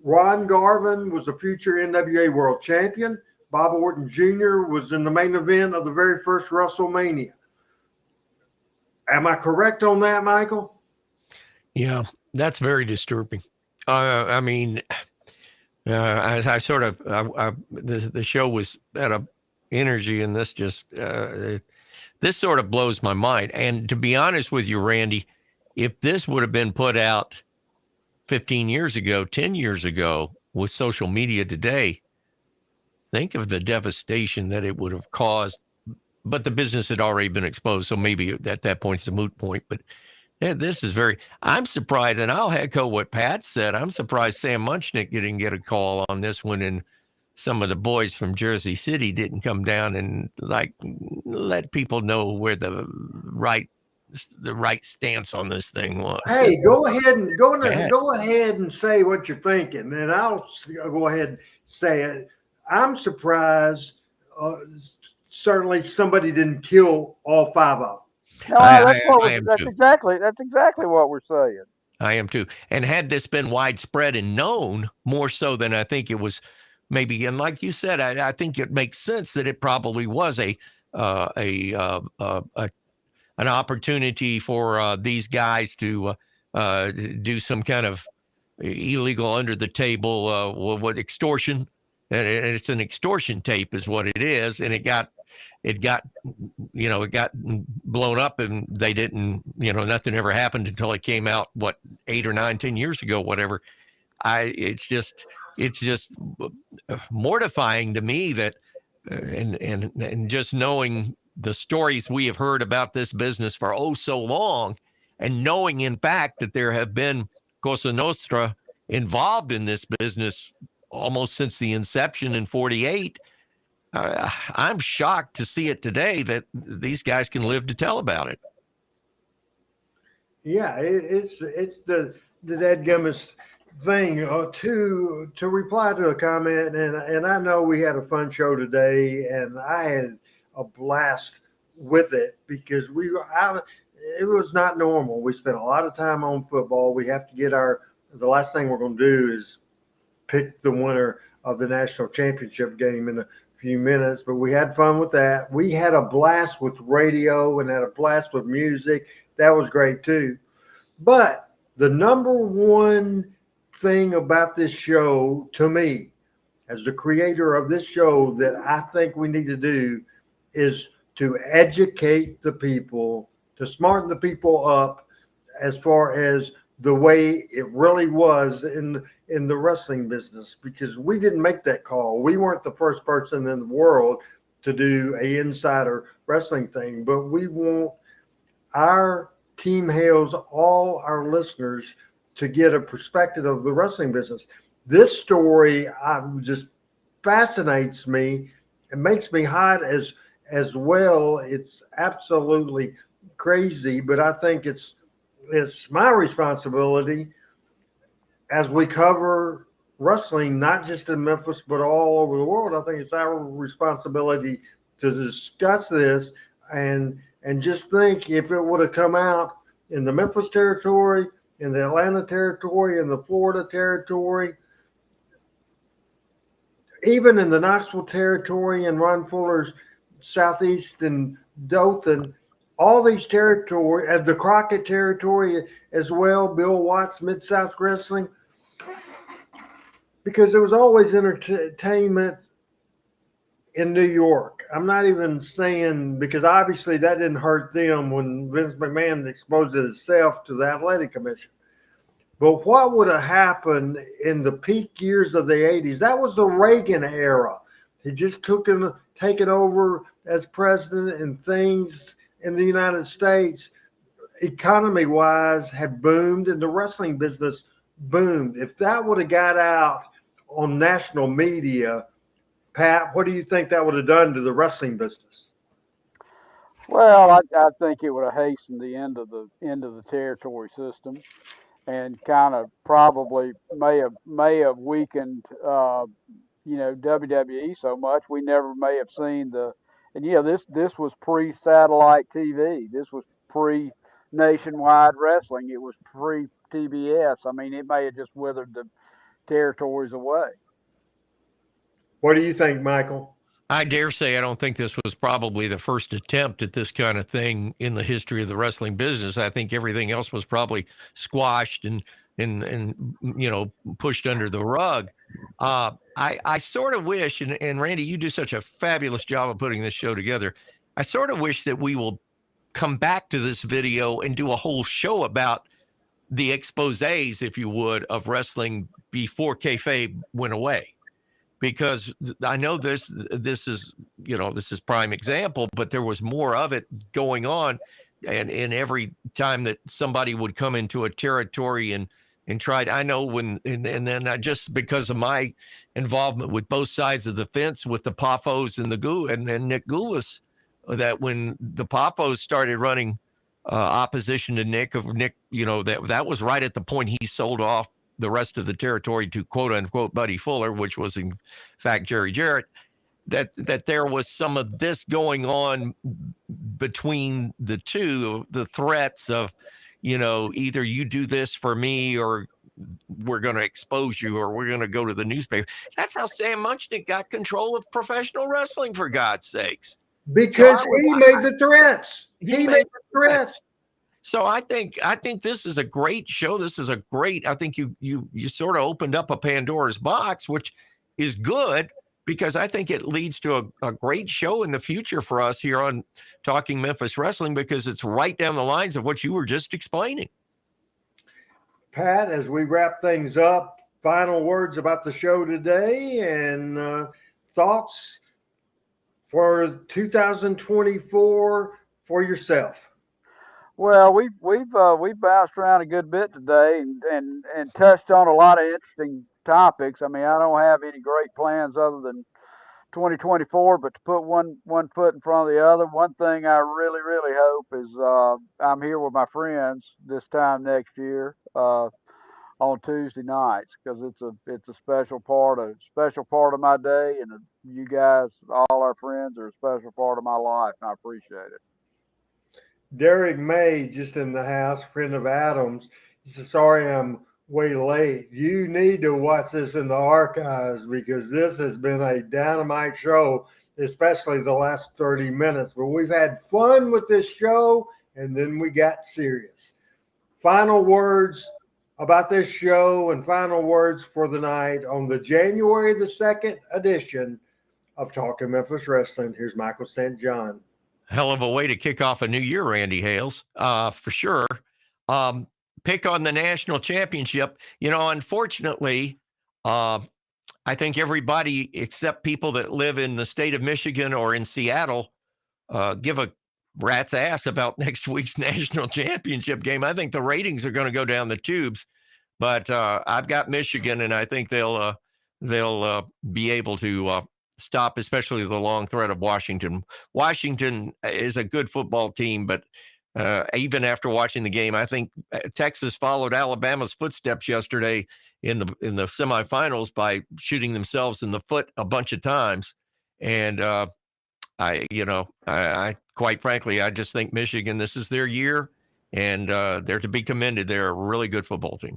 Ron Garvin was a future NWA world champion. Bob Orton Jr. was in the main event of the very first WrestleMania. Am I correct on that, Michael? Yeah, that's very disturbing. I mean, I sort of, the show was at a energy, and this just, this sort of blows my mind. And to be honest with you, Randy, if this would have been put out 15 years ago, 10 years ago with social media today, think of the devastation that it would have caused. But the business had already been exposed, so maybe at that point it's a moot point. But Yeah, this is very. I'm surprised, and I'll echo what Pat said. I'm surprised Sam Munchnick didn't get a call on this one, and some of the boys from Jersey City didn't come down and like let people know where the right stance on this thing was. Hey, go ahead and say what you're thinking, and I'll go ahead and say it. I'm surprised. Certainly, somebody didn't kill all 5 of them. No, that's exactly what we're saying. I am too. And had this been widespread and known more so than I think it was, maybe, and like you said, I think it makes sense that it probably was an opportunity for these guys to do some kind of illegal under the table what extortion, and it's an extortion tape is what it is, and it got blown up, and they didn't, nothing ever happened until it came out 8 or 9, 10 years ago, whatever. It's just mortifying to me that and just knowing the stories we have heard about this business for so long, and knowing in fact that there have been Cosa Nostra involved in this business almost since the inception in 48. I'm shocked to see it today that these guys can live to tell about it. Yeah, it's the dadgummist thing. To reply to a comment, and I know we had a fun show today, and I had a blast with it because we were out. It was not normal. We spent a lot of time on football. We have to get the last thing we're going to do is pick the winner of the national championship game in a few minutes, but we had fun with that. We had a blast with radio and had a blast with music. That was great too. But the number one thing about this show, to me, as the creator of this show, that I think we need to do is to educate the people, to smarten the people up as far as the way it really was in the wrestling business, because we didn't make that call. We weren't the first person in the world to do a insider wrestling thing, but we want our Team Hales, all our listeners, to get a perspective of the wrestling business. This story just fascinates me. It makes me hot as well. It's absolutely crazy, but I think it's my responsibility as we cover wrestling, not just in Memphis, but all over the world. I think it's our responsibility to discuss this and just think, if it would have come out in the Memphis territory, in the Atlanta territory, in the Florida territory, even in the Knoxville territory and Ron Fuller's Southeast and Dothan, all these territories, the Crockett territory as well, Bill Watts, Mid-South Wrestling, because there was always entertainment in New York. I'm not even saying, because obviously that didn't hurt them when Vince McMahon exposed himself to the Athletic Commission. But what would have happened in the peak years of the 80s? That was the Reagan era. He just taken over as president, and things in the United States, economy-wise, had boomed, and the wrestling business boomed. If that would have got out on national media, Pat, what do you think that would have done to the wrestling business? Well, I think it would have hastened the end of the territory system, and kind of probably may have weakened WWE so much we never may have seen this was pre-satellite TV. This was pre-nationwide wrestling. It was pre-TBS. I mean, it may have just withered the territories away. What do you think, Michael? I dare say I don't think this was probably the first attempt at this kind of thing in the history of the wrestling business. I think everything else was probably squashed and pushed under the rug. I sort of wish, and Randy, you do such a fabulous job of putting this show together. I sort of wish that we will come back to this video and do a whole show about the exposés, if you would, of wrestling before kayfabe went away. Because I know this is prime example, but there was more of it going on and every time that somebody would come into a territory and tried, I know when, and then I just, because of my involvement with both sides of the fence with the Poffos and and Nick Goulas, that when the Poffos started running opposition to Nick, that was right at the point he sold off the rest of the territory to quote unquote Buddy Fuller, which was in fact Jerry Jarrett, that there was some of this going on between the two, the threats of, either you do this for me or we're going to expose you or we're going to go to the newspaper. That's how Sam Munchnick got control of professional wrestling, for God's sakes. Because he made the threats. He made the threats. So I think this is a great show. This is a great, I think you sort of opened up a Pandora's box, which is good, because I think it leads to a great show in the future for us here on Talking Memphis Wrestling, because it's right down the lines of what you were just explaining. Pat, as we wrap things up, final words about the show today and thoughts for 2024 for yourself. Well, we've bounced around a good bit today and touched on a lot of interesting topics. I mean, I don't have any great plans other than 2024, but to put one foot in front of the other. One thing I really hope is I'm here with my friends this time next year on Tuesday nights, because it's a special part of my day, and you guys, all our friends, are a special part of my life, and I appreciate it. Derek May, just in the house, friend of Adams. He says, sorry I'm way late. You need to watch this in the archives, because this has been a dynamite show, especially the last 30 minutes. But we've had fun with this show, and then we got serious. Final words about this show and final words for the night on the January the 2nd edition of Talking Memphis Wrestling. Here's Michael St. John. Hell of a way to kick off a new year, Randy Hales, for sure. Pick on the national championship. Unfortunately, I think everybody except people that live in the state of Michigan or in Seattle give a rat's ass about next week's national championship game. I think the ratings are going to go down the tubes, but I've got Michigan, and I think they'll be able to stop, especially the long threat of Washington. Washington is a good football team, but even after watching the game, I think Texas followed Alabama's footsteps yesterday in the semifinals by shooting themselves in the foot a bunch of times. And I quite frankly, I just think Michigan, this is their year, and they're to be commended. They're a really good football team.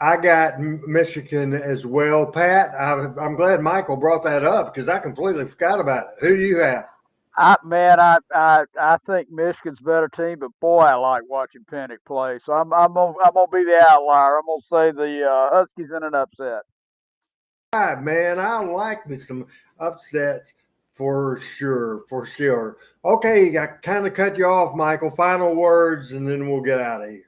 I got Michigan as well, Pat. I'm glad Michael brought that up, because I completely forgot about it. Who do you have? I think Michigan's a better team, but boy, I like watching Pennick play. So I'm gonna be the outlier. I'm gonna say the Huskies in an upset. All right, man, I like me some upsets for sure. Okay, I kind of cut you off, Michael. Final words, and then we'll get out of here.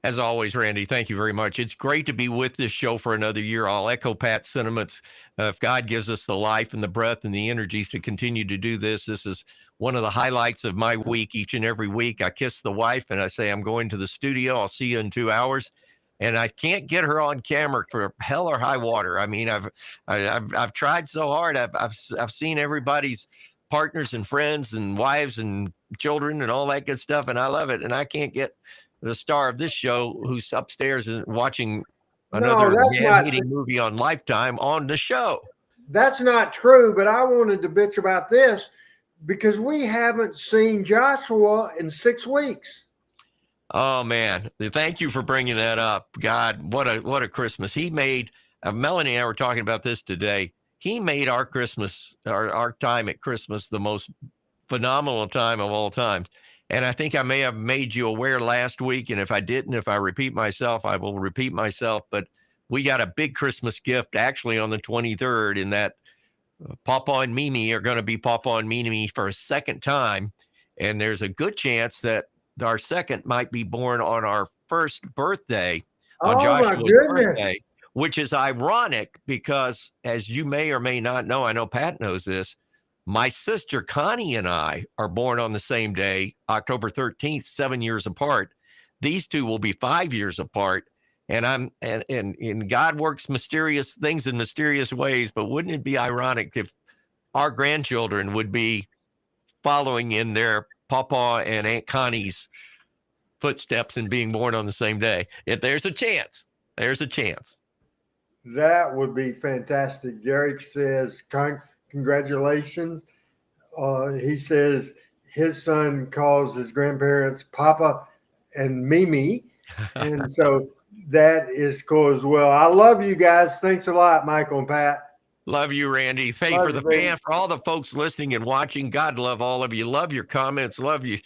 As always, Randy, thank you very much. It's great to be with this show for another year. I'll echo Pat's sentiments. If God gives us the life and the breath and the energies to continue to do this, this is one of the highlights of my week. Each and every week, I kiss the wife and I say, I'm going to the studio. I'll see you in 2 hours. And I can't get her on camera for hell or high water. I mean, I've tried so hard. I've seen everybody's partners and friends and wives and children and all that good stuff, and I love it. And I can't get the star of this show, who's upstairs and watching another man-eating movie on Lifetime, on the show. That's not true, but I wanted to bitch about this because we haven't seen Joshua in 6 weeks. Oh, man. Thank you for bringing that up. God, what a Christmas. He made, Melanie and I were talking about this today. He made our Christmas, our time at Christmas, the most phenomenal time of all times. And I think I may have made you aware last week. And if I didn't, if I repeat myself, I will repeat myself. But we got a big Christmas gift actually on the 23rd, in that Papa and Mimi are going to be Papa and Mimi for a second time. And there's a good chance that our second might be born on our first birthday, on Joshua's birthday, which is ironic because, as you may or may not know, I know Pat knows this, My sister Connie and I are born on the same day, October 13th, 7 years apart. These two will be 5 years apart. And God works mysterious things in mysterious ways, but wouldn't it be ironic if our grandchildren would be following in their Papa and Aunt Connie's footsteps and being born on the same day? If there's a chance, there's a chance. That would be fantastic. Derek says, congratulations. He says his son calls his grandparents Papa and Mimi. And so that is cool as well. I love you guys. Thanks a lot, Michael and Pat. Love you, Randy. Hey, Love for you, the baby. fan, for all the folks listening and watching, God love all of you. Love your comments. Love you.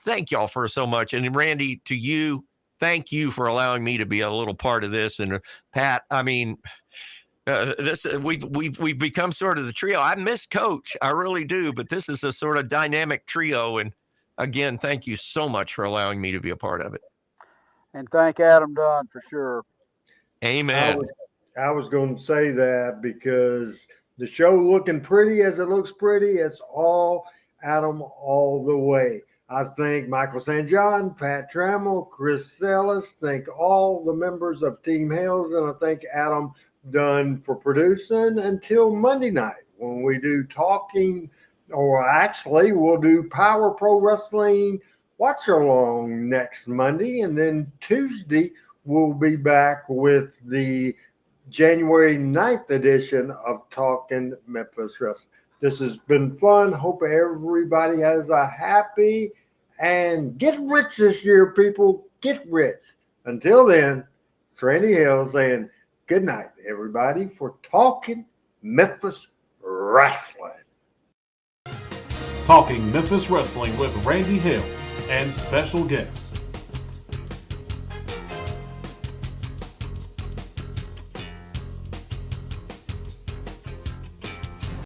Thank y'all for so much. And Randy, to you, thank you for allowing me to be a little part of this. And Pat, I mean, we've become sort of the trio. I miss Coach, I really do, but this is a sort of dynamic trio. And again, thank you so much for allowing me to be a part of it. And thank Adam Dunn for sure. Amen. I was going to say that because the show looking pretty as it looks pretty, it's all Adam all the way. I thank Michael St. John, Pat Trammell, Chris Sellis, thank all the members of Team Hales, and I thank Adam Dunn for producing until Monday night when we do talking, or actually we'll do Power Pro Wrestling watch along next Monday, and then Tuesday we'll be back with the January 9th edition of Talking Memphis Wrestling. This has been fun. Hope everybody has a happy and get rich this year, people. Get rich. Until then, it's Randy Hill saying good night, everybody, for Talking Memphis Wrestling. Talking Memphis Wrestling with Randy Hill and special guests.